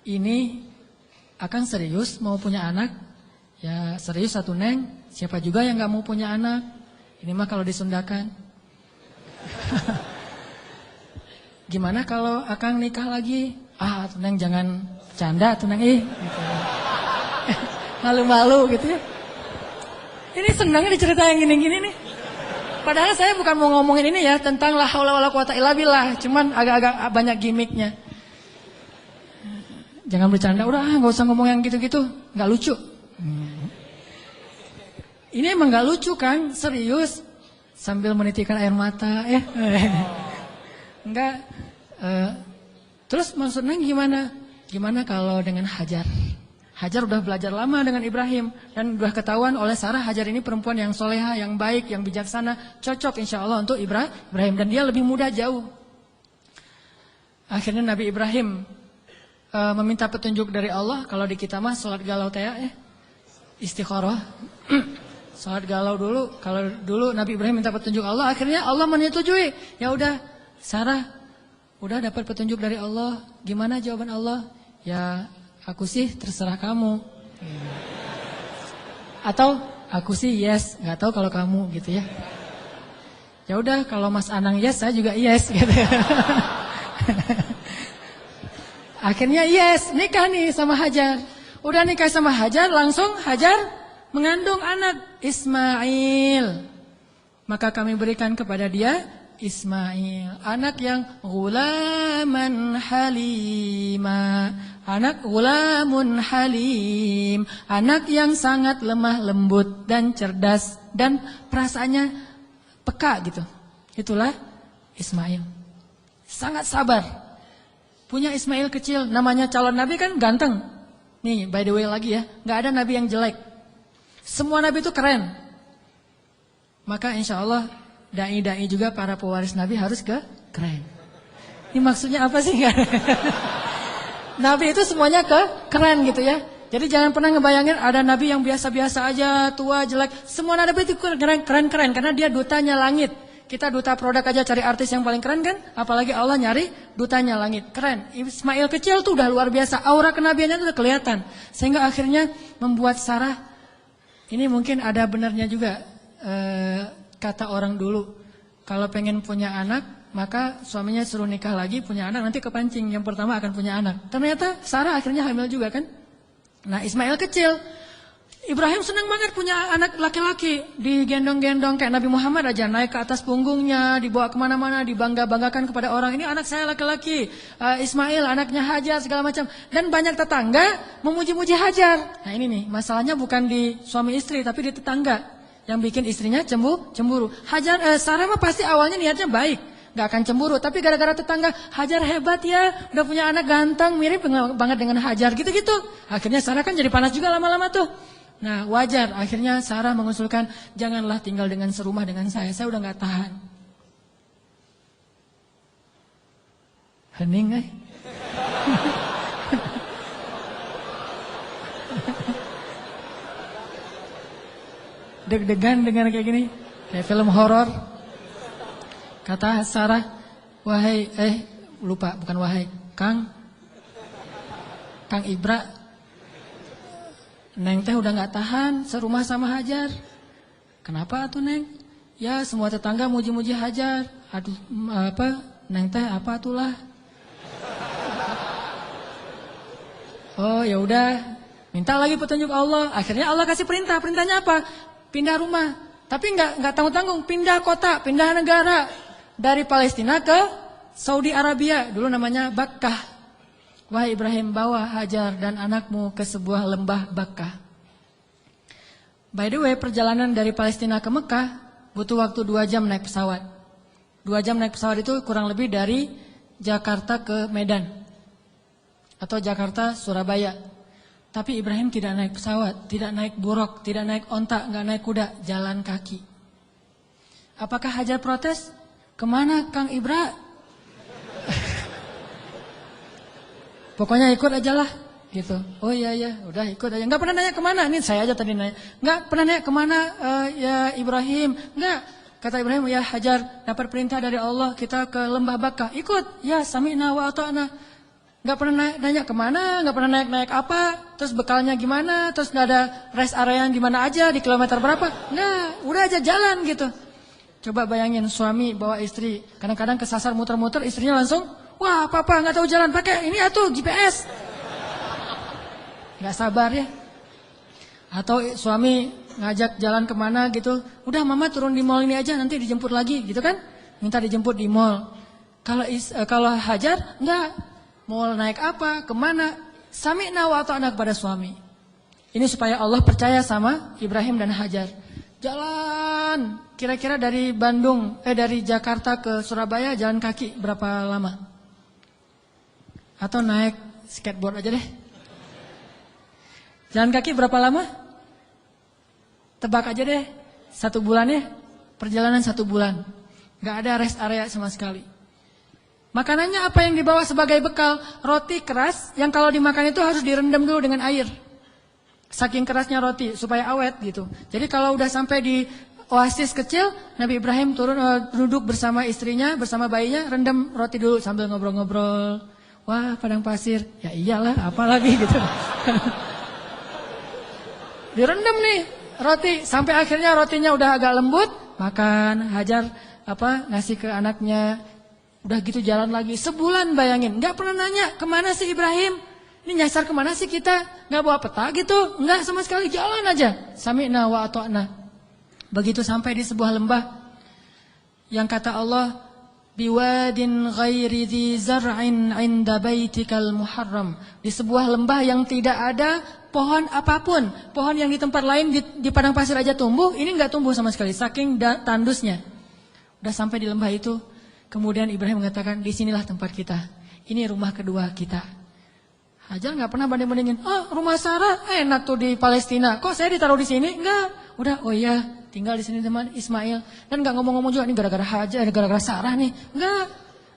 A: Ini Akang serius mau punya anak? Ya serius satu Neng. Siapa juga yang gak mau punya anak? Ini mah kalau disundakan. Gimana kalau Akang nikah lagi? Tuh Neng jangan canda tuh Neng. Gitu. Malu-malu gitu ya. Ini senang dicerita yang gini-gini nih. Padahal saya bukan mau ngomongin ini ya tentang la haula wala quwata illa billah, cuman agak-agak banyak gimmicknya. Jangan bercanda, udah nggak usah ngomong yang gitu-gitu, nggak lucu. Ini emang nggak lucu kan, serius. Sambil menitikkan air mata, enggak. Terus maksudnya gimana? Gimana kalau dengan Hajar? Hajar udah belajar lama dengan Ibrahim dan udah ketahuan oleh Sarah Hajar ini perempuan yang soleha, yang baik, yang bijaksana, cocok insya Allah untuk Ibrahim dan dia lebih muda jauh. Akhirnya Nabi Ibrahim meminta petunjuk dari Allah. Kalau di kita mah sholat galau teh istikharah, sholat galau dulu. Kalau dulu Nabi Ibrahim minta petunjuk Allah, akhirnya Allah menyetujui. Ya udah Sarah, udah dapat petunjuk dari Allah. Gimana jawaban Allah? Ya aku sih terserah kamu. Atau aku sih yes, nggak tahu kalau kamu gitu ya. Ya udah kalau Mas Anang yes, saya juga yes gitu. Akhirnya yes, nikah nih sama Hajar. Udah nikah sama Hajar, langsung Hajar mengandung anak Ismail. Maka kami berikan kepada dia Ismail, anak yang ghulaman halima, anak ghulamun halim, anak yang sangat lemah lembut dan cerdas dan perasaannya peka gitu. Itulah Ismail. Sangat sabar. Punya Ismail kecil, namanya calon nabi kan ganteng. Nih by the way lagi ya, gak ada nabi yang jelek. Semua nabi itu keren. Maka insya Allah dai-dai juga para pewaris Nabi harus keren. Ini maksudnya apa sih? Nabi itu semuanya keren gitu ya. Jadi jangan pernah ngebayangin ada Nabi yang biasa-biasa aja, tua, jelek. Semua Nabi itu keren-keren karena dia dutanya langit. Kita duta produk aja cari artis yang paling keren kan? Apalagi Allah nyari dutanya langit. Keren. Ismail kecil tuh udah luar biasa. Aura kenabiannya tuh udah kelihatan. Sehingga akhirnya membuat Sarah, ini mungkin ada benarnya juga. Kata orang dulu, kalau pengen punya anak, maka suaminya suruh nikah lagi, punya anak, nanti kepancing. Yang pertama akan punya anak. Ternyata Sarah akhirnya hamil juga kan. Nah Ismail kecil, Ibrahim senang banget punya anak laki-laki. Digendong-gendong kayak Nabi Muhammad aja, naik ke atas punggungnya, dibawa kemana-mana, dibangga-banggakan kepada orang. Ini anak saya laki-laki, Ismail anaknya Hajar segala macam. Dan banyak tetangga memuji-muji Hajar. Nah ini nih, masalahnya bukan di suami istri tapi di tetangga. yang bikin istrinya cemburu. Sarah mah pasti awalnya niatnya baik, nggak akan cemburu. Tapi gara-gara tetangga, Hajar hebat ya, udah punya anak ganteng, mirip banget dengan Hajar gitu-gitu. Akhirnya Sarah kan jadi panas juga lama-lama tuh. Nah wajar, akhirnya Sarah mengusulkan, janganlah tinggal dengan serumah dengan saya udah nggak tahan. Hening deg-degan dengan kayak gini, kayak film horor. Kata Sarah, wahai, lupa, bukan wahai, Kang Ibra, Neng teh udah nggak tahan serumah sama Hajar. Kenapa tuh Neng? Ya semua tetangga muji-muji Hajar. Aduh, Neng teh apa itulah? Oh ya udah, minta lagi petunjuk Allah. Akhirnya Allah kasih perintah. Perintahnya apa? Pindah rumah. Tapi nggak tanggung-tanggung. Pindah kota, pindah negara dari Palestina ke Saudi Arabia. Dulu namanya Bakkah. Wahai Ibrahim, bawa Hajar dan anakmu ke sebuah lembah Bakkah. By the way, perjalanan dari Palestina ke Mekah butuh waktu 2 jam naik pesawat. 2 jam naik pesawat itu kurang lebih dari Jakarta ke Medan atau Jakarta Surabaya. Tapi Ibrahim tidak naik pesawat, tidak naik buruk, tidak naik onta, nggak naik kuda, jalan kaki. Apakah Hajar protes? Kemana Kang Ibra? Pokoknya ikut aja lah, gitu. Oh iya, udah ikut aja. Nggak pernah nanya kemana, ini saya aja tadi nanya. Nggak pernah nanya kemana ya Ibrahim, nggak. Kata Ibrahim, ya Hajar, dapat perintah dari Allah, kita ke lembah Bakkah. Ikut, ya sami'na wa ata'na. Nggak pernah nanya kemana, nggak pernah naik apa, terus bekalnya gimana, terus nggak ada rest area yang di mana aja, di kilometer berapa. Nggak, udah aja jalan gitu. Coba bayangin suami bawa istri, kadang-kadang kesasar muter-muter, istrinya langsung, wah papa nggak tahu jalan, pakai ini atuh GPS. Nggak sabar ya. Atau suami ngajak jalan kemana gitu, udah mama turun di mall ini aja, nanti dijemput lagi gitu kan, minta dijemput di mall. Kalau Hajar nggak. Mau naik apa, kemana, sami'na wa ata'na kepada suami. Ini supaya Allah percaya sama Ibrahim dan Hajar. Jalan, kira-kira dari dari Jakarta ke Surabaya jalan kaki berapa lama? Atau naik skateboard aja deh. Jalan kaki berapa lama? Tebak aja deh, 1 bulan ya. Perjalanan 1 bulan. Gak ada rest area sama sekali. Makanannya apa yang dibawa sebagai bekal? Roti keras yang kalau dimakan itu harus direndam dulu dengan air. Saking kerasnya roti supaya awet gitu. Jadi kalau udah sampai di oasis kecil, Nabi Ibrahim turun duduk bersama istrinya, bersama bayinya, rendam roti dulu sambil ngobrol-ngobrol. Wah, padang pasir. Ya iyalah, apalagi gitu. Direndam nih roti sampai akhirnya rotinya udah agak lembut, makan. Hajar ngasih ke anaknya. Udah gitu jalan lagi, sebulan bayangin. Gak pernah nanya, kemana sih Ibrahim? Ini nyasar kemana sih kita? Gak bawa peta gitu? Enggak sama sekali, jalan aja. Sami'na wa ata'na. Begitu sampai di sebuah lembah. Yang kata Allah, biwadin ghairi dhi zar'in 'inda baitikal muharram. Di sebuah lembah yang tidak ada pohon apapun. Pohon yang di tempat lain di padang pasir aja tumbuh, ini gak tumbuh sama sekali, saking tandusnya. Udah sampai di lembah itu. Kemudian Ibrahim mengatakan, disinilah tempat kita. Ini rumah kedua kita. Hajar nggak pernah banding-bandingin. Rumah Sarah enak tuh di Palestina. Kok saya ditaruh di sini? Enggak. Udah, oh iya, tinggal di sini teman Ismail. Dan nggak ngomong-ngomong juga, ini gara-gara Hajar, gara-gara Sarah nih.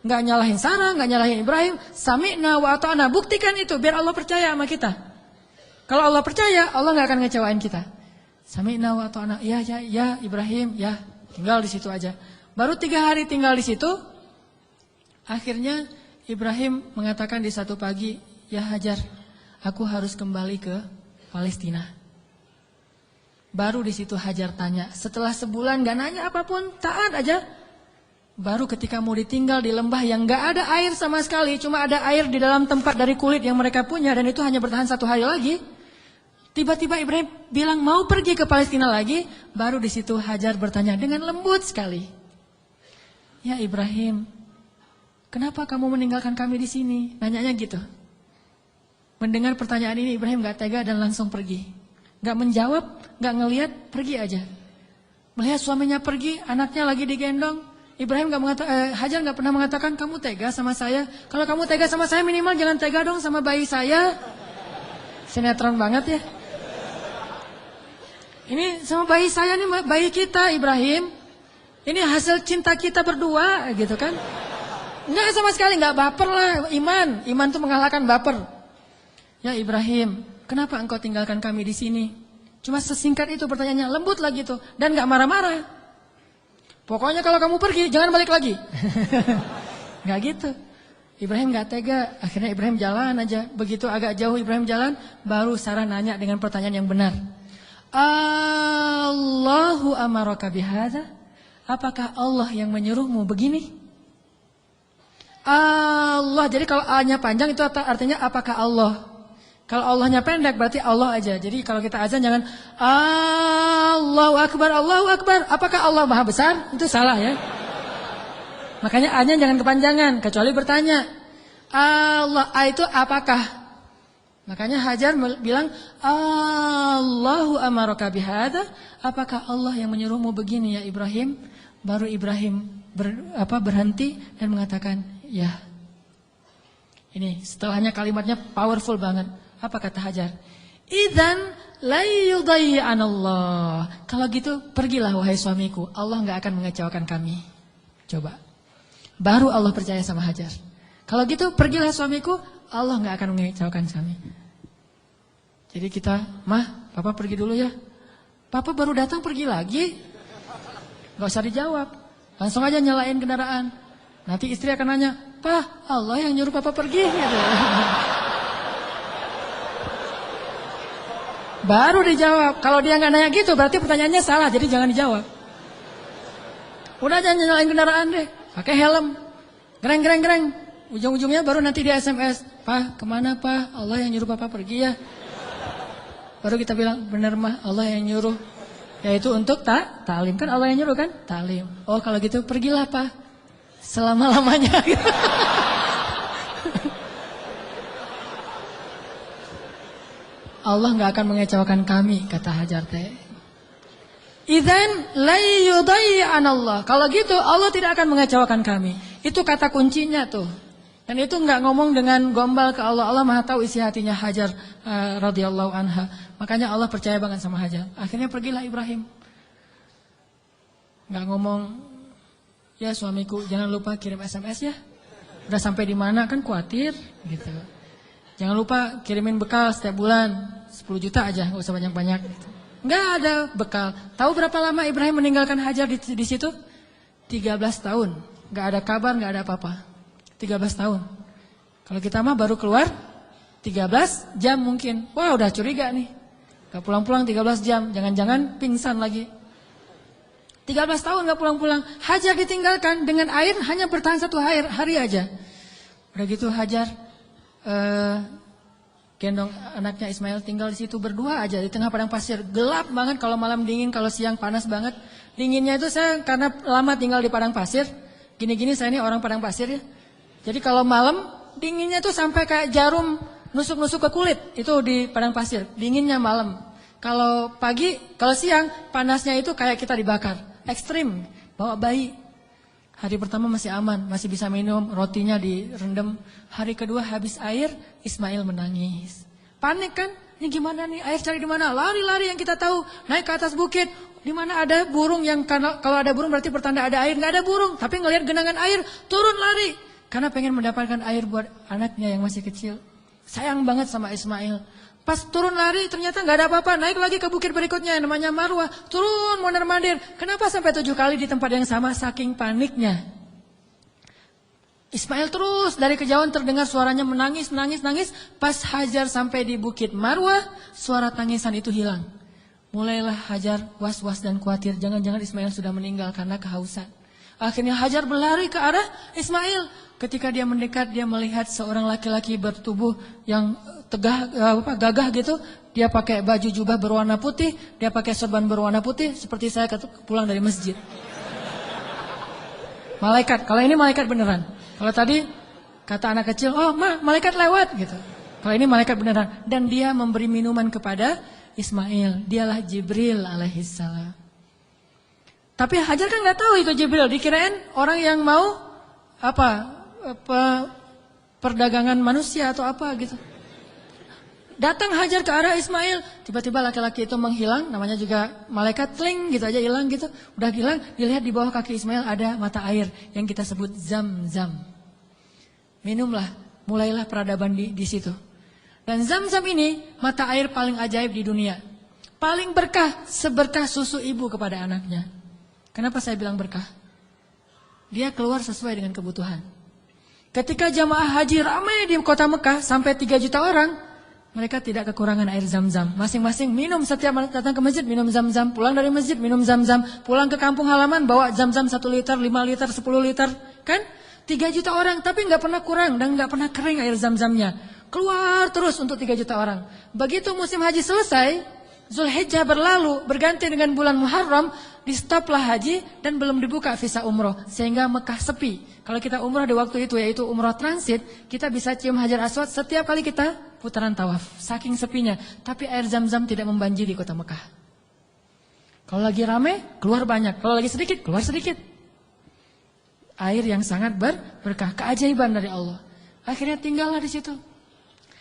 A: Nggak nyalahin Sarah, nggak nyalahin Ibrahim. Sami'na wa ata'na. Buktikan itu, biar Allah percaya sama kita. Kalau Allah percaya, Allah nggak akan ngecewain kita. Sami'na wa ata'na. Ya Ibrahim, ya tinggal di situ aja. Baru 3 hari tinggal di situ, akhirnya Ibrahim mengatakan di satu pagi, ya Hajar, aku harus kembali ke Palestina. Baru di situ Hajar tanya, setelah sebulan gak nanya apapun, taat aja. Baru ketika mau ditinggal di lembah yang gak ada air sama sekali, cuma ada air di dalam tempat dari kulit yang mereka punya, dan itu hanya bertahan 1 hari lagi. Tiba-tiba Ibrahim bilang mau pergi ke Palestina lagi, baru di situ Hajar bertanya dengan lembut sekali. Ya Ibrahim, kenapa kamu meninggalkan kami di sini? Nanyanya gitu. Mendengar pertanyaan ini Ibrahim gak tega dan langsung pergi. Gak menjawab, gak ngelihat, pergi aja. Melihat suaminya pergi, anaknya lagi digendong. Ibrahim Hajar nggak pernah mengatakan kamu tega sama saya. Kalau kamu tega sama saya minimal jangan tega dong sama bayi saya. Sinetron banget ya. Ini sama bayi saya nih, bayi kita Ibrahim. Ini hasil cinta kita berdua gitu kan. Nggak sama sekali, nggak baper lah. Iman tuh mengalahkan baper. Ya Ibrahim, kenapa engkau tinggalkan kami di sini? Cuma sesingkat itu pertanyaannya, lembut lagi tuh. Dan nggak marah-marah. Pokoknya kalau kamu pergi, jangan balik lagi. Nggak gitu. Ibrahim nggak tega. Akhirnya Ibrahim jalan aja. Begitu agak jauh Ibrahim jalan, baru Sarah nanya dengan pertanyaan yang benar. Allahu amaraka bihadza? Apakah Allah yang menyuruhmu begini? Allah. Jadi kalau A-nya panjang itu artinya apakah Allah? Kalau Allahnya pendek berarti Allah aja. Jadi kalau kita azan jangan Allahu Akbar, Allahu Akbar. Apakah Allah Maha Besar? Itu salah ya. Makanya A-nya jangan kepanjangan, kecuali bertanya. Allah, A itu apakah? Makanya Hajar bilang Allahu amaraka bihadza? Apakah Allah yang menyuruhmu begini ya Ibrahim? Baru Ibrahim berhenti dan mengatakan ya. Ini setelahnya kalimatnya powerful banget. Apa kata Hajar? Idzan la yudayyi'anallah. Kalau gitu pergilah wahai suamiku. Allah enggak akan mengecewakan kami. Coba. Baru Allah percaya sama Hajar. Kalau gitu pergilah suamiku. Allah enggak akan mengecewakan kami. Jadi kita, Mah, Papa pergi dulu ya. Papa baru datang pergi lagi. Enggak usah dijawab. Langsung aja nyalain kendaraan. Nanti istri akan nanya, "Pak, Allah yang nyuruh Papa pergi." Gitu. Baru dijawab. Kalau dia nggak nanya gitu berarti pertanyaannya salah. Jadi jangan dijawab. Udah jangan nyalain kendaraan deh. Pakai helm. Gereng. Ujung-ujungnya baru nanti di SMS. Pak, kemana Pak? Allah yang nyuruh Papa pergi ya. Baru kita bilang, benar Mah, Allah yang nyuruh. Yaitu untuk ta'lim. Kan Allah yang nyuruh kan? Ta'lim. Oh kalau gitu pergilah Pak. Selama-lamanya. Allah nggak akan mengecewakan kami, kata Hajar teh. Idzan la yudayyi'anallah. Kalau gitu Allah tidak akan mengecewakan kami. Itu kata kuncinya tuh. Dan itu nggak ngomong dengan gombal ke Allah. Allah Maha tahu isi hatinya Hajar radhiyallahu anha. Makanya Allah percaya banget sama Hajar. Akhirnya pergilah Ibrahim. Nggak ngomong, ya suamiku jangan lupa kirim SMS ya. Udah sampai di mana kan khawatir gitu. Jangan lupa kirimin bekal setiap bulan 10 juta aja, gak usah banyak-banyak. Nggak ada bekal. Tahu berapa lama Ibrahim meninggalkan Hajar di situ? 13 tahun. Nggak ada kabar, nggak ada apa-apa. 13 tahun. Kalau kita mah baru keluar 13 jam mungkin. Wah udah curiga nih. Gak pulang-pulang 13 jam. Jangan-jangan pingsan lagi. 13 tahun gak pulang-pulang. Hajar ditinggalkan dengan air hanya bertahan 1 hari aja. Udah gitu Hajar gendong anaknya Ismail tinggal di situ berdua aja di tengah padang pasir. Gelap banget kalau malam dingin, kalau siang panas banget. Dinginnya itu saya karena lama tinggal di padang pasir. Gini-gini saya ini orang padang pasir ya. Jadi kalau malam dinginnya tuh sampai kayak jarum nusuk-nusuk ke kulit. Itu di padang pasir, dinginnya malam. Kalau pagi, kalau siang panasnya itu kayak kita dibakar. Ekstrim, bawa bayi. Hari pertama masih aman, masih bisa minum, rotinya direndam. Hari kedua habis air, Ismail menangis. Panik kan? Ini gimana nih? Air cari di mana? Lari-lari yang kita tahu, naik ke atas bukit. Di mana ada burung yang kalau ada burung berarti pertanda ada air. Nggak ada burung, tapi ngelihat genangan air, turun lari. Karena pengen mendapatkan air buat anaknya yang masih kecil. Sayang banget sama Ismail. Pas turun lari ternyata nggak ada apa-apa. Naik lagi ke bukit berikutnya yang namanya Marwah. Turun mondar-mandir. Kenapa sampai 7 kali di tempat yang sama? Saking paniknya. Ismail terus dari kejauhan terdengar suaranya menangis. Pas Hajar sampai di bukit Marwah, suara tangisan itu hilang. Mulailah Hajar was-was dan khawatir. Jangan-jangan Ismail sudah meninggal karena kehausan. Akhirnya Hajar berlari ke arah Ismail. Ketika dia mendekat, dia melihat seorang laki-laki bertubuh yang gagah gitu. Dia pakai baju jubah berwarna putih, dia pakai sorban berwarna putih, seperti saya pulang dari masjid. Malaikat, kalau ini malaikat beneran. Kalau tadi kata anak kecil, oh malaikat lewat gitu. Kalau ini malaikat beneran. Dan dia memberi minuman kepada Ismail. Dialah Jibril alaihissalam. Tapi Hajar kan nggak tahu itu Jibril, dikirain orang yang mau perdagangan manusia atau apa gitu. Datang Hajar ke arah Ismail, tiba-tiba laki-laki itu menghilang, namanya juga malaikat, tling gitu aja hilang gitu. Udah hilang, dilihat di bawah kaki Ismail ada mata air yang kita sebut Zam-Zam. Minumlah, mulailah peradaban di situ. Dan Zam-Zam ini mata air paling ajaib di dunia. Paling berkah, seberkah susu ibu kepada anaknya. Kenapa saya bilang berkah? Dia keluar sesuai dengan kebutuhan. Ketika jamaah haji ramai di kota Mekah sampai 3 juta orang, mereka tidak kekurangan air Zam-Zam. Masing-masing minum, setiap datang ke masjid minum Zam-Zam. Pulang dari masjid minum Zam-Zam. Pulang ke kampung halaman bawa Zam-Zam 1 liter, 5 liter, 10 liter. Kan? 3 juta orang tapi nggak pernah kurang dan nggak pernah kering air Zam-Zamnya. Keluar terus untuk 3 juta orang. Begitu musim haji selesai, Zulhijjah berlalu, berganti dengan bulan Muharram, di stoplah haji dan belum dibuka visa umroh. Sehingga Mekah sepi. Kalau kita umroh di waktu itu yaitu umroh transit, kita bisa cium Hajar Aswad setiap kali kita putaran tawaf. Saking sepinya. Tapi air Zam-Zam tidak membanjiri kota Mekah. Kalau lagi rame, keluar banyak. Kalau lagi sedikit, keluar sedikit. Air yang sangat berkah. Keajaiban dari Allah. Akhirnya tinggallah di situ.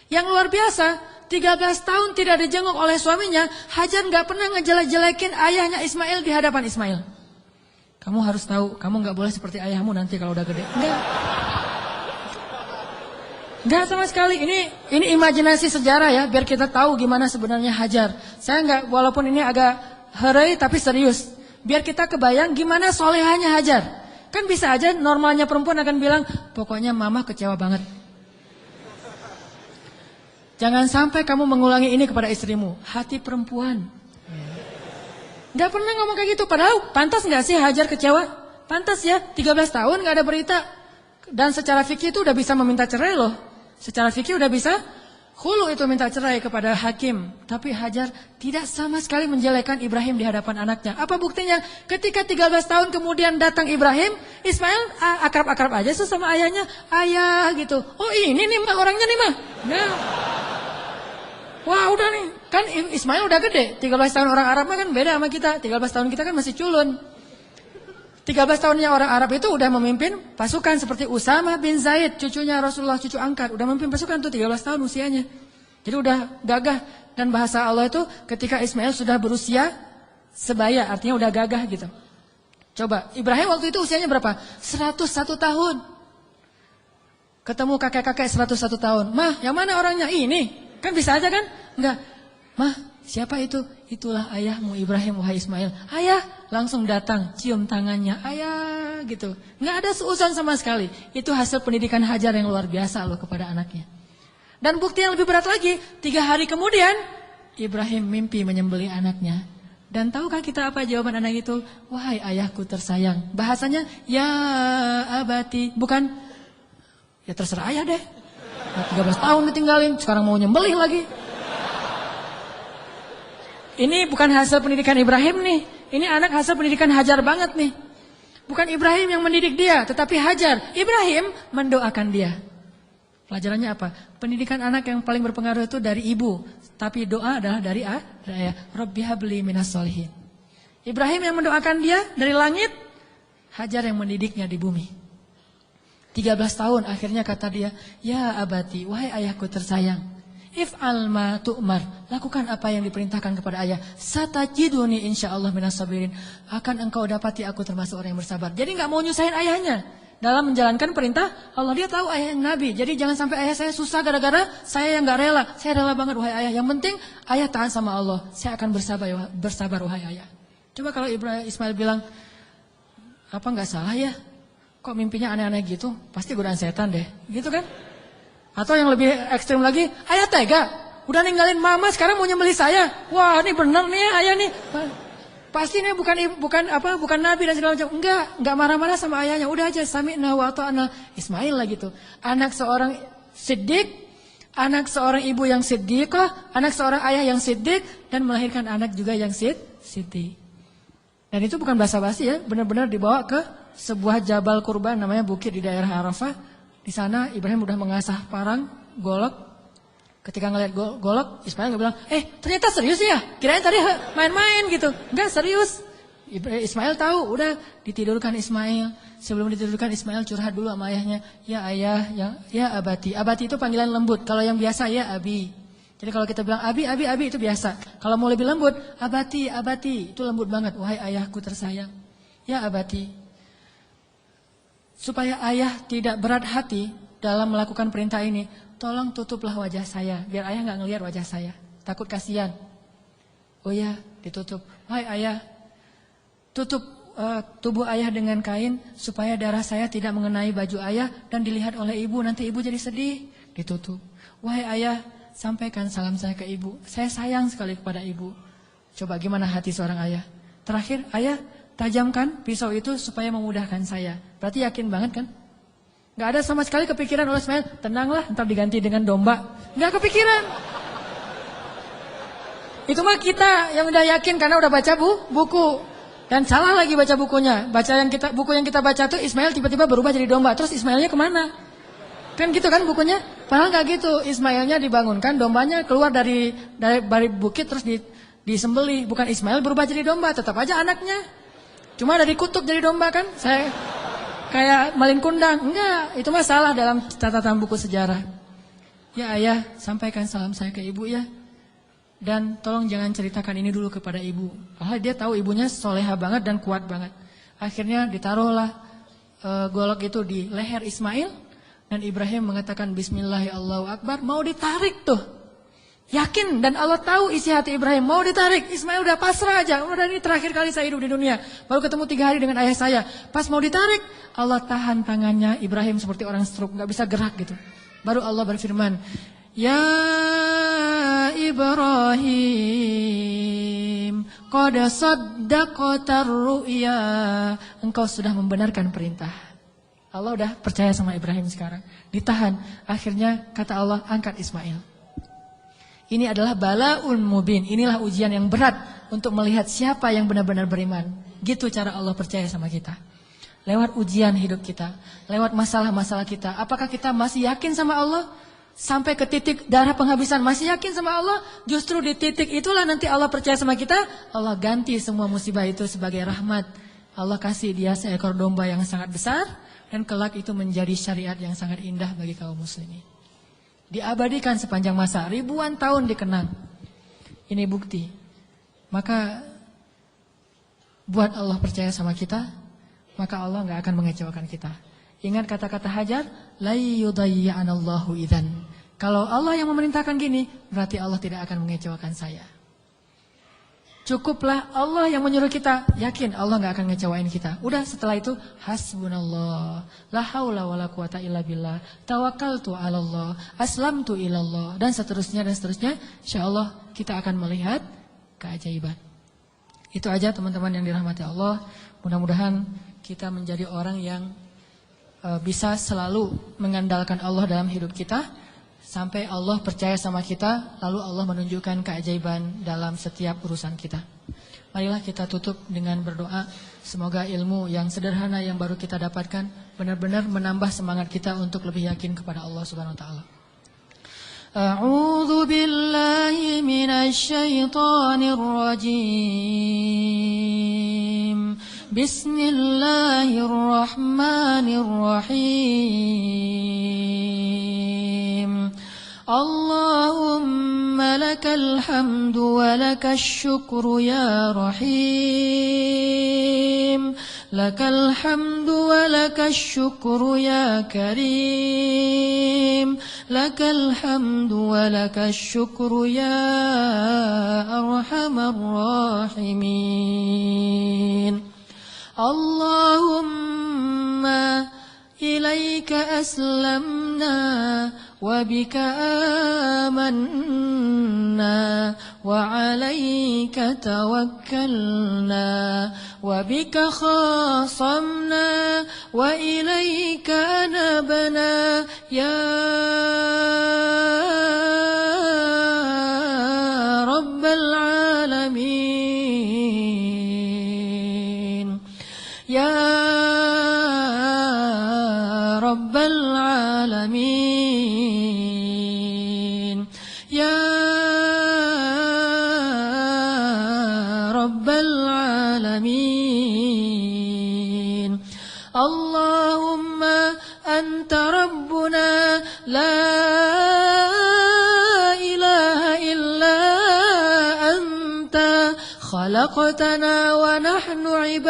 A: Yang luar biasa, 13 tahun tidak dijenguk oleh suaminya, Hajar nggak pernah ngejelek-jelekin ayahnya Ismail di hadapan Ismail. Kamu harus tahu, kamu nggak boleh seperti ayahmu nanti kalau udah gede. Enggak sama sekali. Ini imajinasi sejarah ya, biar kita tahu gimana sebenarnya Hajar. Saya nggak, walaupun ini agak herai tapi serius. Biar kita kebayang gimana solehanya Hajar. Kan bisa aja normalnya perempuan akan bilang, pokoknya mama kecewa banget. Jangan sampai kamu mengulangi ini kepada istrimu. Hati perempuan. Gak pernah ngomong kayak gitu. Padahal pantas gak sih Hajar kecewa? Pantas ya. 13 tahun gak ada berita. Dan secara fikih itu udah bisa meminta cerai loh. Secara fikih udah bisa khulu itu minta cerai kepada hakim. Tapi Hajar tidak sama sekali menjelekan Ibrahim di hadapan anaknya. Apa buktinya? Ketika 13 tahun kemudian datang Ibrahim, Ismail akrab-akrab aja sama ayahnya. Ayah gitu. Oh ini nih mah orangnya nih mah. Nah. Wah udah nih, kan Ismail udah gede, 13 tahun orang Arab mah kan beda sama kita, 13 tahun kita kan masih culun. 13 tahunnya orang Arab itu udah memimpin pasukan seperti Usama bin Zaid, cucunya Rasulullah, cucu angkat, udah memimpin pasukan tuh 13 tahun usianya. Jadi udah gagah, dan bahasa Allah itu ketika Ismail sudah berusia sebaya, artinya udah gagah gitu. Coba, Ibrahim waktu itu usianya berapa? 101 tahun. Ketemu kakek-kakek 101 tahun, mah yang mana orangnya? Ini. Kan bisa aja kan? Enggak. Mah, siapa itu? Itulah ayahmu Ibrahim, wahai Ismail. Ayah, langsung datang, cium tangannya. Ayah, gitu. Enggak ada seuzon sama sekali. Itu hasil pendidikan Hajar yang luar biasa loh kepada anaknya. Dan bukti yang lebih berat lagi, 3 hari kemudian, Ibrahim mimpi menyembelih anaknya. Dan tahukah kita apa jawaban anak itu? Wahai ayahku tersayang. Bahasanya, ya abati. Bukan, ya terserah ayah deh. 13 tahun ditinggalin, sekarang mau nyembelih lagi. Ini bukan hasil pendidikan Ibrahim nih. Ini anak hasil pendidikan Hajar banget nih. Bukan Ibrahim yang mendidik dia, tetapi Hajar. Ibrahim mendoakan dia. Pelajarannya apa? Pendidikan anak yang paling berpengaruh itu dari ibu. Tapi doa adalah dari ayah. Rabbi habli minas solihin. Ibrahim yang mendoakan dia dari langit. Hajar yang mendidiknya di bumi. 13 tahun akhirnya kata dia, ya abati, wahai ayahku tersayang, if'al ma tu'mar, lakukan apa yang diperintahkan kepada ayah, satajiduni insyaallah minas sabirin, akan engkau dapati aku termasuk orang yang bersabar. Jadi gak mau nyusahin ayahnya dalam menjalankan perintah Allah. Dia tahu ayah yang nabi, jadi jangan sampai ayah saya susah gara-gara saya yang gak rela. Saya rela banget wahai ayah, yang penting ayah taat sama Allah, saya akan bersabar wahai ayah. Coba kalau Ismail bilang, apa gak salah ya? Kok mimpinya aneh-aneh gitu? Pasti godaan setan deh. Gitu kan? Atau yang lebih ekstrim lagi, ayah tega. Udah ninggalin mama sekarang mau nyembelih saya. Wah, ini bener nih ayah nih. Pasti ini bukan nabi dan segala macam. Enggak marah-marah sama ayahnya. Udah aja sami'na wa ata'na. Ismail lah gitu. Anak seorang siddiq, anak seorang ibu yang siddiqah, anak seorang ayah yang siddiq, dan melahirkan anak juga yang siddiq. Dan itu bukan basa-basi ya, benar-benar dibawa ke sebuah jabal kurban namanya bukit di daerah Arafah. Di sana Ibrahim udah mengasah parang, golok. Ketika ngelihat golok, Ismail bilang, ternyata serius ya? Kirain tadi main-main gitu. Enggak, serius. Ismail tahu, udah ditidurkan Ismail. Sebelum ditidurkan Ismail curhat dulu sama ayahnya. Ya ayah, ya abati. Abati itu panggilan lembut. Kalau yang biasa ya abi. Jadi kalau kita bilang abi itu biasa. Kalau mau lebih lembut, abati itu lembut banget. Wahai ayahku tersayang. Ya abati. Supaya ayah tidak berat hati dalam melakukan perintah ini, tolong tutuplah wajah saya. Biar ayah gak ngelihat wajah saya. Takut kasihan. Oh ya, ditutup. Wahai ayah, tutup tubuh ayah dengan kain supaya darah saya tidak mengenai baju ayah dan dilihat oleh ibu, nanti ibu jadi sedih. Ditutup. Wahai ayah, sampaikan salam saya ke ibu. Saya sayang sekali kepada ibu. Coba gimana hati seorang ayah? Terakhir, ayah tajamkan pisau itu supaya memudahkan saya. Berarti yakin banget kan? Gak ada sama sekali kepikiran oleh Ismail, tenanglah ntar diganti dengan domba. Gak kepikiran. Itu mah kita yang udah yakin karena udah baca buku. Dan salah lagi baca bukunya. Buku yang kita baca tuh Ismail tiba-tiba berubah jadi domba. Terus Ismailnya kemana? Kan gitu kan bukunya? Padahal nggak gitu. Ismailnya dibangunkan, dombanya keluar dari bukit terus disembelih. Bukan Ismail berubah jadi domba, tetap aja anaknya. Cuma ada dikutuk jadi domba kan? Saya kayak malin kundang. Enggak, itu mah salah dalam catatan buku sejarah. Ya ayah, sampaikan salam saya ke ibu ya. Dan tolong jangan ceritakan ini dulu kepada ibu. Karena dia tahu ibunya soleha banget dan kuat banget. Akhirnya ditaruhlah golok itu di leher Ismail. Dan Ibrahim mengatakan Bismillahirrahmanirrahim. Mau ditarik tuh. Yakin dan Allah tahu isi hati Ibrahim. Mau ditarik. Ismail udah pasrah aja. Udah ini terakhir kali saya hidup di dunia. Baru ketemu 3 hari dengan ayah saya. Pas mau ditarik, Allah tahan tangannya Ibrahim seperti orang stroke. Gak bisa gerak gitu. Baru Allah berfirman. Ya Ibrahim, qad saddaqatar ru'ya. Engkau sudah membenarkan perintah. Allah udah percaya sama Ibrahim sekarang. Ditahan. Akhirnya kata Allah, angkat Ismail. Ini adalah balaun mubin. Inilah ujian yang berat untuk melihat siapa yang benar-benar beriman. Gitu cara Allah percaya sama kita. Lewat ujian hidup kita, lewat masalah-masalah kita. Apakah kita masih yakin sama Allah? Sampai ke titik darah penghabisan masih yakin sama Allah, justru di titik itulah nanti Allah percaya sama kita, Allah ganti semua musibah itu sebagai rahmat. Allah kasih dia seekor domba yang sangat besar dan kelak itu menjadi syariat yang sangat indah bagi kaum muslimin. Diabadikan sepanjang masa, ribuan tahun dikenang. Ini bukti. Maka buat Allah percaya sama kita, maka Allah gak akan mengecewakan kita. Ingat kata-kata Hajar, la yudayya'anallahu idzan. Kalau Allah yang memerintahkan gini, berarti Allah tidak akan mengecewakan saya. Cukuplah Allah yang menyuruh kita, yakin Allah enggak akan ngecewain kita. Udah setelah itu hasbunallah, la haula wala quwata illa billah, tawakkaltu 'alallah, aslamtu ilallah dan seterusnya. Insyaallah kita akan melihat keajaiban. Itu aja teman-teman yang dirahmati Allah. Mudah-mudahan kita menjadi orang yang bisa selalu mengandalkan Allah dalam hidup kita sampai Allah percaya sama kita, lalu Allah menunjukkan keajaiban dalam setiap urusan kita. Marilah kita tutup dengan berdoa, semoga ilmu yang sederhana yang baru kita dapatkan benar-benar menambah semangat kita untuk lebih yakin kepada Allah Subhanahu wa taala. A'udzu billahi minasy syaithanir rajim. Bismillahirrahmanirrahim. Allahumma lakal hamdu wa lakash syukru ya rahim. Lakal hamdu wa lakash syukru ya karim. Lakal hamdu wa lakash syukru ya arhamar rahimin. Allahumma ilaika aslamna wa bika amanna wa alaika tawakkalna wa bika khasamna wa ilaika anabna ya rabbal alamin. Ya Rabbal Alamin. Ya Rabbal Alamin. خلقتنا ونحن عبادك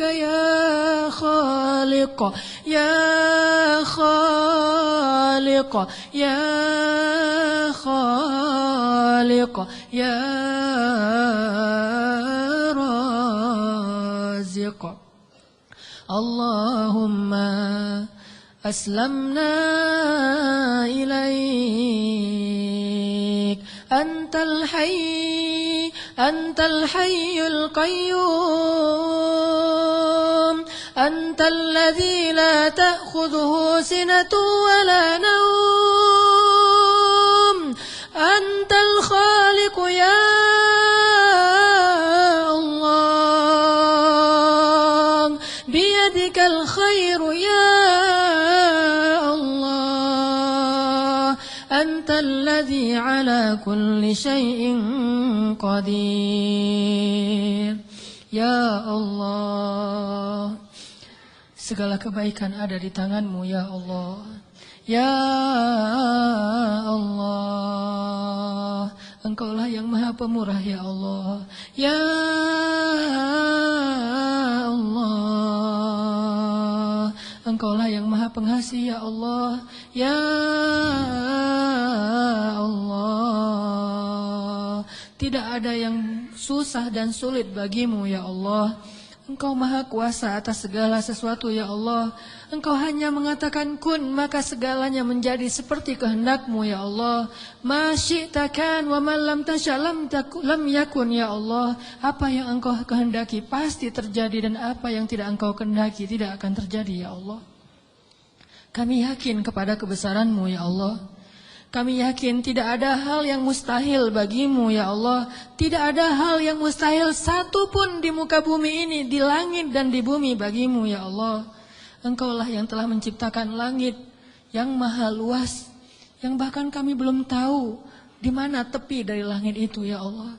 A: يا خالق يا خالق يا خالق يا رازق اللهم أسلمنا إليك أنت الحي القيوم أنت الذي لا تأخذه سنة ولا نوم أنت الخالق يا الله بيدك الخير يا الله أنت الذي على كل شيء قدير Ya Allah, segala kebaikan ada di tangan-Mu ya Allah. Ya Allah, Engkaulah yang maha pemurah ya Allah. Ya Allah, Engkaulah yang maha pengasih ya Allah. Ya Allah, tidak ada yang susah dan sulit bagimu ya Allah. Engkau maha kuasa atas segala sesuatu ya Allah. Engkau hanya mengatakan kun, maka segalanya menjadi seperti kehendak-Mu ya Allah. Ma syi'ta kan wa ma lam tasya lam yakun ya Allah. Apa yang Engkau kehendaki pasti terjadi, dan apa yang tidak Engkau kehendaki tidak akan terjadi ya Allah. Kami yakin kepada kebesaran-Mu ya Allah. Kami yakin tidak ada hal yang mustahil bagimu ya Allah. Tidak ada hal yang mustahil satu pun di muka bumi ini, di langit dan di bumi bagimu ya Allah. Engkaulah yang telah menciptakan langit yang maha luas, yang bahkan kami belum tahu di mana tepi dari langit itu ya Allah.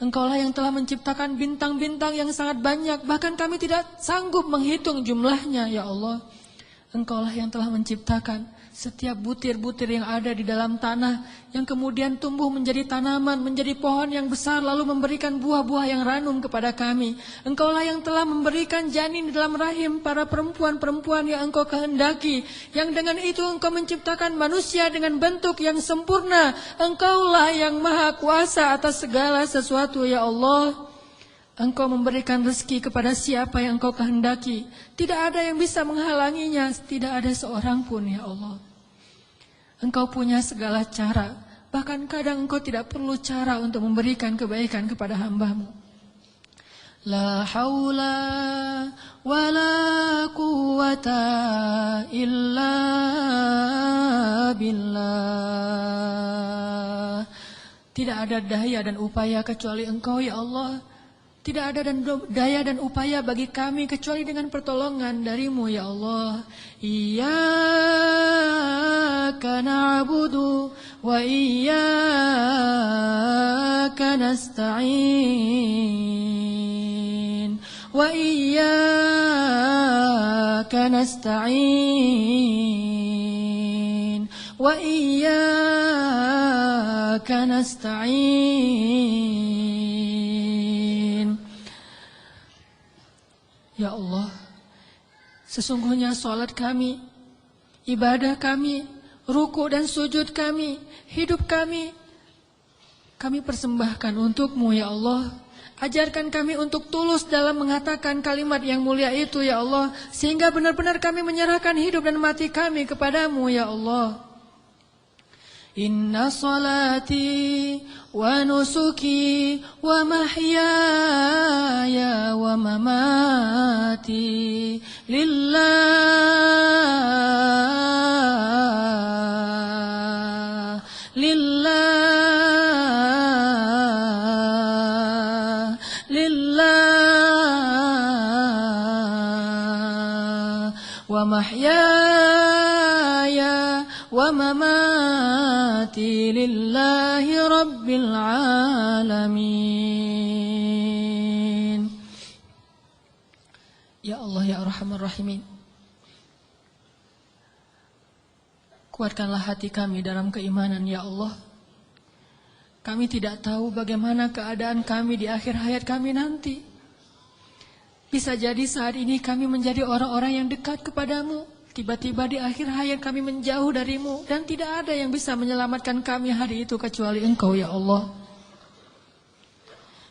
A: Engkaulah yang telah menciptakan bintang-bintang yang sangat banyak, bahkan kami tidak sanggup menghitung jumlahnya ya Allah. Engkaulah yang telah menciptakan setiap butir-butir yang ada di dalam tanah, yang kemudian tumbuh menjadi tanaman, menjadi pohon yang besar, lalu memberikan buah-buah yang ranum kepada kami. Engkaulah yang telah memberikan janin di dalam rahim para perempuan-perempuan yang Engkau kehendaki, yang dengan itu Engkau menciptakan manusia dengan bentuk yang sempurna. Engkaulah yang maha kuasa atas segala sesuatu ya Allah. Engkau memberikan rezeki kepada siapa yang Engkau kehendaki. Tidak ada yang bisa menghalanginya. Tidak ada seorang pun ya Allah. Engkau punya segala cara. Bahkan kadang Engkau tidak perlu cara untuk memberikan kebaikan kepada hamba-Mu. La haula wa la quwwata illa billah. Tidak ada daya dan upaya kecuali Engkau ya Allah. Tidak ada daya dan upaya bagi kami kecuali dengan pertolongan dari-Mu ya Allah. Iyyaka na'budu wa iyyaka nasta'in. Wa iyyaka nasta'in. Wa iyyaka nasta'in. Ya Allah, sesungguhnya salat kami, ibadah kami, ruku dan sujud kami, hidup kami persembahkan untuk-Mu ya Allah. Ajarkan kami untuk tulus dalam mengatakan kalimat yang mulia itu ya Allah, sehingga benar-benar kami menyerahkan hidup dan mati kami kepada-Mu ya Allah. Inna salati wa nusuki wa mahyaya wa mamati lillah wa mahyaya wa mamati lillahi rabbil alamin. Ya Allah ya Arhamar Rahimin, kuatkanlah hati kami dalam keimanan ya Allah. Kami tidak tahu bagaimana keadaan kami di akhir hayat kami nanti. Bisa jadi saat ini kami menjadi orang-orang yang dekat kepadamu. Tiba-tiba di akhir hayat kami menjauh darimu. Dan tidak ada yang bisa menyelamatkan kami hari itu kecuali Engkau ya Allah.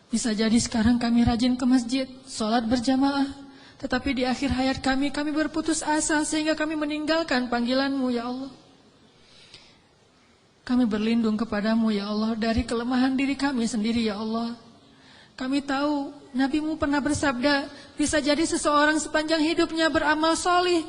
A: Bisa jadi sekarang kami rajin ke masjid, sholat berjamaah. Tetapi di akhir hayat kami berputus asa sehingga kami meninggalkan panggilanmu ya Allah. Kami berlindung kepadamu ya Allah dari kelemahan diri kami sendiri ya Allah. Kami tahu Nabi-Mu pernah bersabda, bisa jadi seseorang sepanjang hidupnya beramal solih,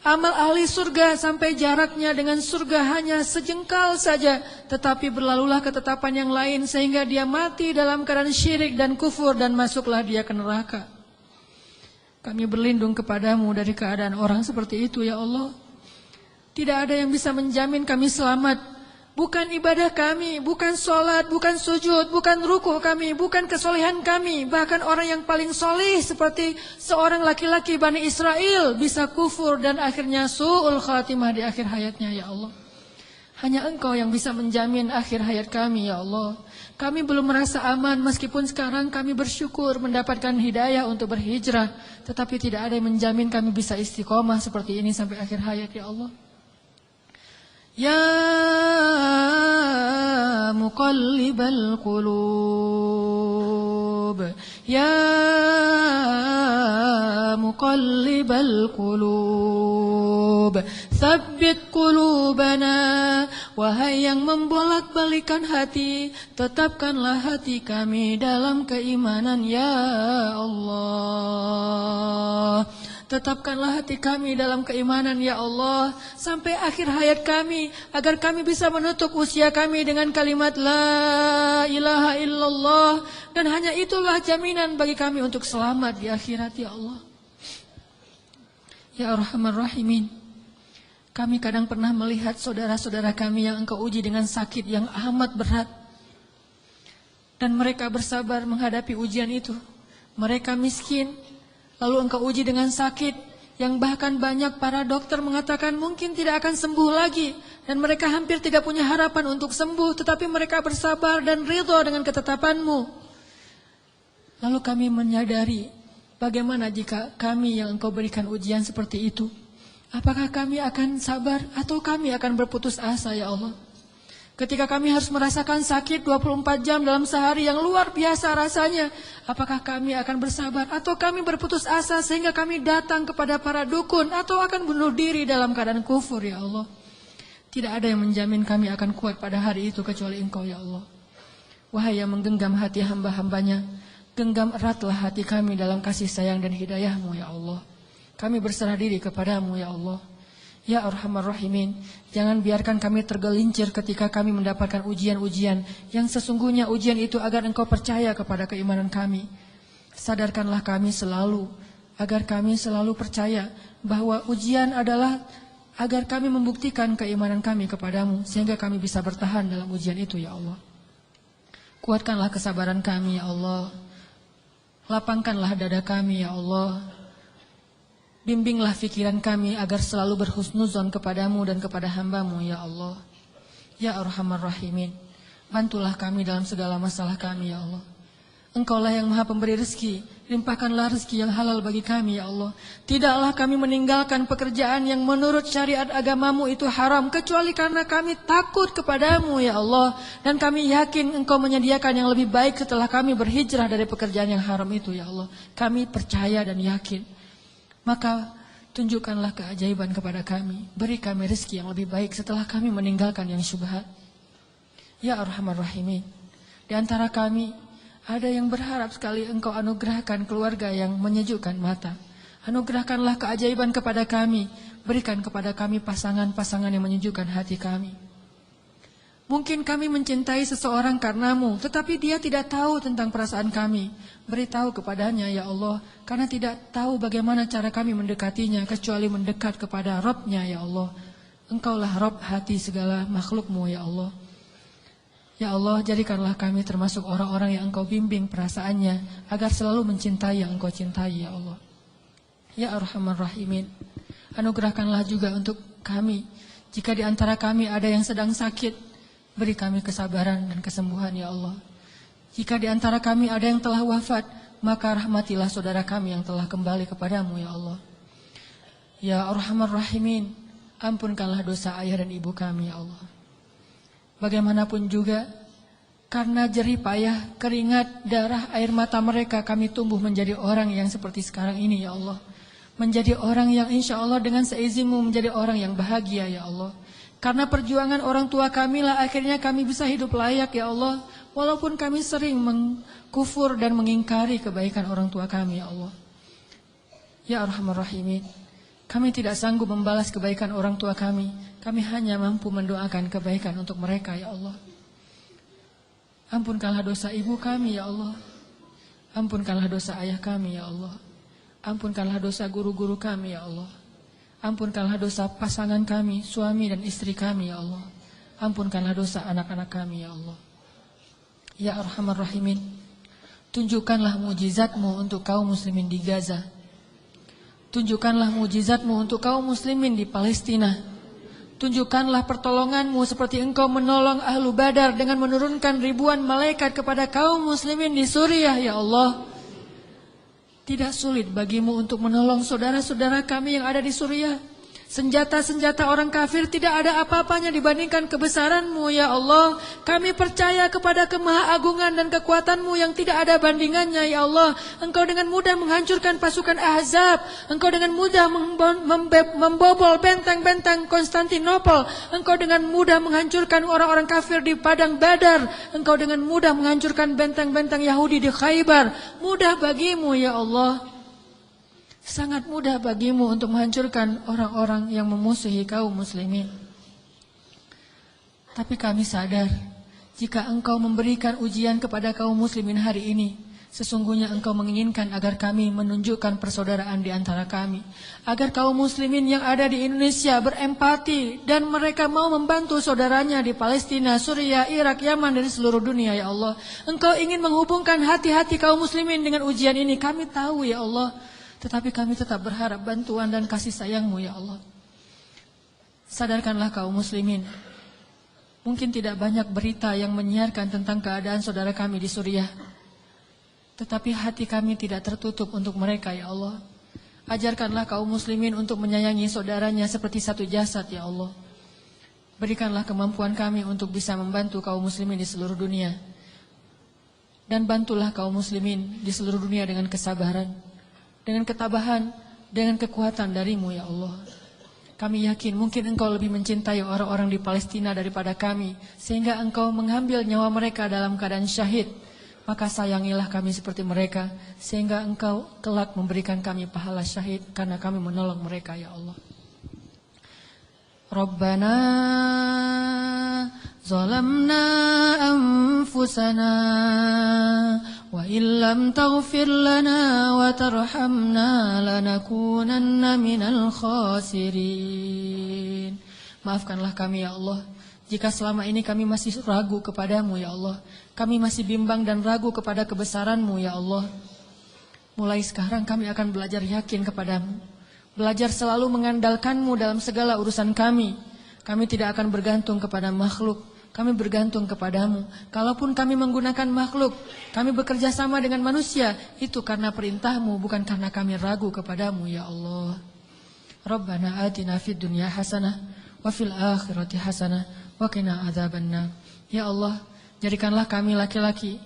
A: amal ahli surga sampai jaraknya dengan surga hanya sejengkal saja. Tetapi berlalulah ketetapan yang lain sehingga dia mati dalam keadaan syirik dan kufur dan masuklah dia ke neraka. Kami berlindung kepadamu dari keadaan orang seperti itu ya Allah. Tidak ada yang bisa menjamin kami selamat. Bukan ibadah kami, bukan sholat, bukan sujud, bukan ruku kami, bukan kesolehan kami. Bahkan orang yang paling soleh seperti seorang laki-laki Bani Israel bisa kufur dan akhirnya su'ul khatimah di akhir hayatnya ya Allah. Hanya Engkau yang bisa menjamin akhir hayat kami ya Allah. Kami belum merasa aman meskipun sekarang kami bersyukur mendapatkan hidayah untuk berhijrah. Tetapi tidak ada yang menjamin kami bisa istiqomah seperti ini sampai akhir hayat ya Allah. Ya muqallibal qulub, ya muqallibal qulub, tsabbit qulubana. Wahai yang membolak-balikan hati, tetapkanlah hati kami dalam keimanan ya Allah. Tetapkanlah hati kami dalam keimanan ya Allah sampai akhir hayat kami agar kami bisa menutup usia kami dengan kalimat la ilaha illallah dan hanya itulah jaminan bagi kami untuk selamat di akhirat ya Allah. Ya Arhamar Rahimin, kami kadang pernah melihat saudara-saudara kami yang Engkau uji dengan sakit yang amat berat dan mereka bersabar menghadapi ujian itu. Mereka miskin, lalu Engkau uji dengan sakit yang bahkan banyak para dokter mengatakan mungkin tidak akan sembuh lagi. Dan mereka hampir tidak punya harapan untuk sembuh. Tetapi mereka bersabar dan ridho dengan ketetapan-Mu. Lalu kami menyadari bagaimana jika kami yang Engkau berikan ujian seperti itu. Apakah kami akan sabar atau kami akan berputus asa ya Allah? Ketika kami harus merasakan sakit 24 jam dalam sehari yang luar biasa rasanya, apakah kami akan bersabar atau kami berputus asa sehingga kami datang kepada para dukun atau akan bunuh diri dalam keadaan kufur ya Allah? Tidak ada yang menjamin kami akan kuat pada hari itu kecuali Engkau ya Allah. Wahai yang menggenggam hati hamba-hambanya, genggam eratlah hati kami dalam kasih sayang dan hidayah-Mu ya Allah. Kami berserah diri kepadamu ya Allah. Ya Arhamar Rahimin, jangan biarkan kami tergelincir ketika kami mendapatkan ujian-ujian yang sesungguhnya ujian itu agar Engkau percaya kepada keimanan kami. Sadarkanlah kami selalu, agar kami selalu percaya bahwa ujian adalah agar kami membuktikan keimanan kami kepadamu, sehingga kami bisa bertahan dalam ujian itu ya Allah. Kuatkanlah kesabaran kami ya Allah. Lapangkanlah dada kami ya Allah. Bimbinglah fikiran kami agar selalu berhusnuzon kepadamu dan kepada hamba-Mu ya Allah. Ya Arhamar Rahimin, bantulah kami dalam segala masalah kami ya Allah. Engkaulah yang maha pemberi rezeki, limpahkanlah rezeki yang halal bagi kami ya Allah. Tidaklah kami meninggalkan pekerjaan yang menurut syariat agama-Mu itu haram, kecuali karena kami takut kepadamu ya Allah. Dan kami yakin Engkau menyediakan yang lebih baik setelah kami berhijrah dari pekerjaan yang haram itu ya Allah. Kami percaya dan yakin. Maka tunjukkanlah keajaiban kepada kami. Beri kami rezeki yang lebih baik setelah kami meninggalkan yang syubhat. Ya Arhamar Rahimin, di antara kami ada yang berharap sekali Engkau anugerahkan keluarga yang menyejukkan mata. Anugerahkanlah keajaiban kepada kami. Berikan kepada kami pasangan-pasangan yang menyejukkan hati kami. Mungkin kami mencintai seseorang karenamu, tetapi dia tidak tahu tentang perasaan kami. Beritahu kepadanya ya Allah, karena tidak tahu bagaimana cara kami mendekatinya, kecuali mendekat kepada Rabb-Nya ya Allah. Engkaulah Rabb hati segala makhluk-Mu ya Allah. Ya Allah, jadikanlah kami termasuk orang-orang yang Engkau bimbing perasaannya, agar selalu mencintai yang Engkau cintai ya Allah. Ya Arhamar Rahimin, anugerahkanlah juga untuk kami, jika di antara kami ada yang sedang sakit, Beri kami kesabaran dan kesembuhan ya Allah. Jika di antara kami ada yang telah wafat, maka rahmatilah saudara kami yang telah kembali kepadamu ya Allah. Ya Arhamar Rahimin, ampunkanlah dosa ayah dan ibu kami ya Allah. Bagaimanapun juga, karena jerih payah, keringat, darah, air mata mereka, kami tumbuh menjadi orang yang seperti sekarang ini ya Allah. Menjadi orang yang insya Allah dengan seizinmu menjadi orang yang bahagia ya Allah. Karena perjuangan orang tua kami lah akhirnya kami bisa hidup layak ya Allah. Walaupun kami sering mengkufur dan mengingkari kebaikan orang tua kami ya Allah. Ya Arhamar Rahimin, kami tidak sanggup membalas kebaikan orang tua kami. Kami hanya mampu mendoakan kebaikan untuk mereka ya Allah. Ampunkanlah dosa ibu kami ya Allah. Ampunkanlah dosa ayah kami ya Allah. Ampunkanlah dosa guru-guru kami ya Allah. Ampunkanlah dosa pasangan kami, suami dan istri kami ya Allah. Ampunkanlah dosa anak-anak kami ya Allah. Ya Arhamar Rahimin, tunjukkanlah mujizat-Mu untuk kaum muslimin di Gaza. Tunjukkanlah mujizat-Mu untuk kaum muslimin di Palestina. Tunjukkanlah pertolongan-Mu seperti Engkau menolong Ahlu Badar dengan menurunkan ribuan malaikat kepada kaum muslimin di Suriah ya Allah. Tidak sulit bagimu untuk menolong saudara-saudara kami yang ada di Suriah. Senjata-senjata orang kafir tidak ada apa-apanya dibandingkan kebesaran-Mu ya Allah. Kami percaya kepada kemahaagungan dan kekuatan-Mu yang tidak ada bandingannya ya Allah. Engkau dengan mudah menghancurkan pasukan Ahzab. Engkau dengan mudah membobol benteng-benteng Konstantinopel. Engkau dengan mudah menghancurkan orang-orang kafir di padang Badar. Engkau dengan mudah menghancurkan benteng-benteng Yahudi di Khaybar. Mudah bagimu ya Allah. Sangat mudah bagimu untuk menghancurkan orang-orang yang memusuhi kaum muslimin. Tapi kami sadar, jika Engkau memberikan ujian kepada kaum muslimin hari ini, sesungguhnya Engkau menginginkan agar kami menunjukkan persaudaraan di antara kami. Agar kaum muslimin yang ada di Indonesia berempati dan mereka mau membantu saudaranya di Palestina, Suriah, Irak, Yaman, dan seluruh dunia ya Allah. Engkau ingin menghubungkan hati-hati kaum muslimin dengan ujian ini. Kami tahu ya Allah. Tetapi kami tetap berharap bantuan dan kasih sayang-Mu ya Allah. Sadarkanlah kaum muslimin. Mungkin tidak banyak berita yang menyiarkan tentang keadaan saudara kami di Suriah. Tetapi hati kami tidak tertutup untuk mereka ya Allah. Ajarkanlah kaum muslimin untuk menyayangi saudaranya seperti satu jasad ya Allah. Berikanlah kemampuan kami untuk bisa membantu kaum muslimin di seluruh dunia. Dan bantulah kaum muslimin di seluruh dunia dengan kesabaran, dengan ketabahan, dengan kekuatan dari-Mu ya Allah. Kami yakin mungkin Engkau lebih mencintai orang-orang di Palestina daripada kami, sehingga Engkau mengambil nyawa mereka dalam keadaan syahid. Maka sayangilah kami seperti mereka, sehingga Engkau kelak memberikan kami pahala syahid karena kami menolong mereka ya Allah. Rabbana zalamna anfusana wa illam taghfir lana wa tarhamna lanakunanna minal khasirin. Maafkanlah kami ya Allah, jika selama ini kami masih ragu kepadamu ya Allah. Kami masih bimbang dan ragu kepada kebesaran-Mu ya Allah. Mulai sekarang kami akan belajar yakin kepadamu. Belajar selalu mengandalkan-Mu dalam segala urusan kami. Kami tidak akan bergantung kepada makhluk. Kami bergantung kepadamu. Kalaupun kami menggunakan makhluk, kami bekerja sama dengan manusia, itu karena perintah-Mu, bukan karena kami ragu kepadamu ya Allah. Rabbana atina fid dunya hasanah wa fil akhirati hasanah wa qina adzabannar. Ya Allah, jadikanlah kami laki-laki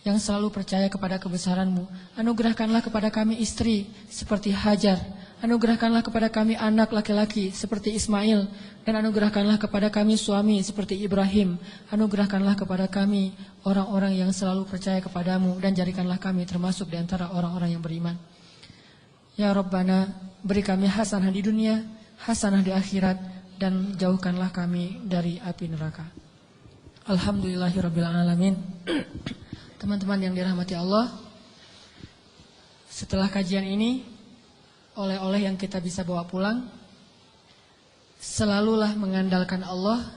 A: yang selalu percaya kepada kebesaran-Mu. Anugerahkanlah kepada kami istri seperti Hajar. Anugerahkanlah kepada kami anak laki-laki seperti Ismail. Dan anugerahkanlah kepada kami suami seperti Ibrahim. Anugerahkanlah kepada kami orang-orang yang selalu percaya kepadamu. Dan jadikanlah kami termasuk di antara orang-orang yang beriman. Ya Rabbana, beri kami hasanah di dunia, hasanah di akhirat. Dan jauhkanlah kami dari api neraka. Alhamdulillahirrabbilalamin. Teman-teman yang dirahmati Allah, setelah kajian ini, oleh-oleh yang kita bisa bawa pulang, selalulah mengandalkan Allah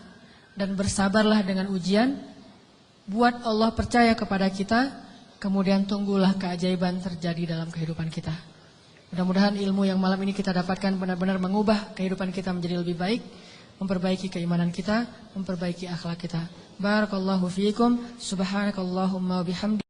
A: dan bersabarlah dengan ujian. Buat Allah percaya kepada kita, kemudian tunggulah keajaiban terjadi dalam kehidupan kita. Mudah-mudahan ilmu yang malam ini kita dapatkan benar-benar mengubah kehidupan kita menjadi lebih baik, memperbaiki keimanan kita, memperbaiki akhlak kita. Barakallahu fiikum, subhanakallahumma bihamdi.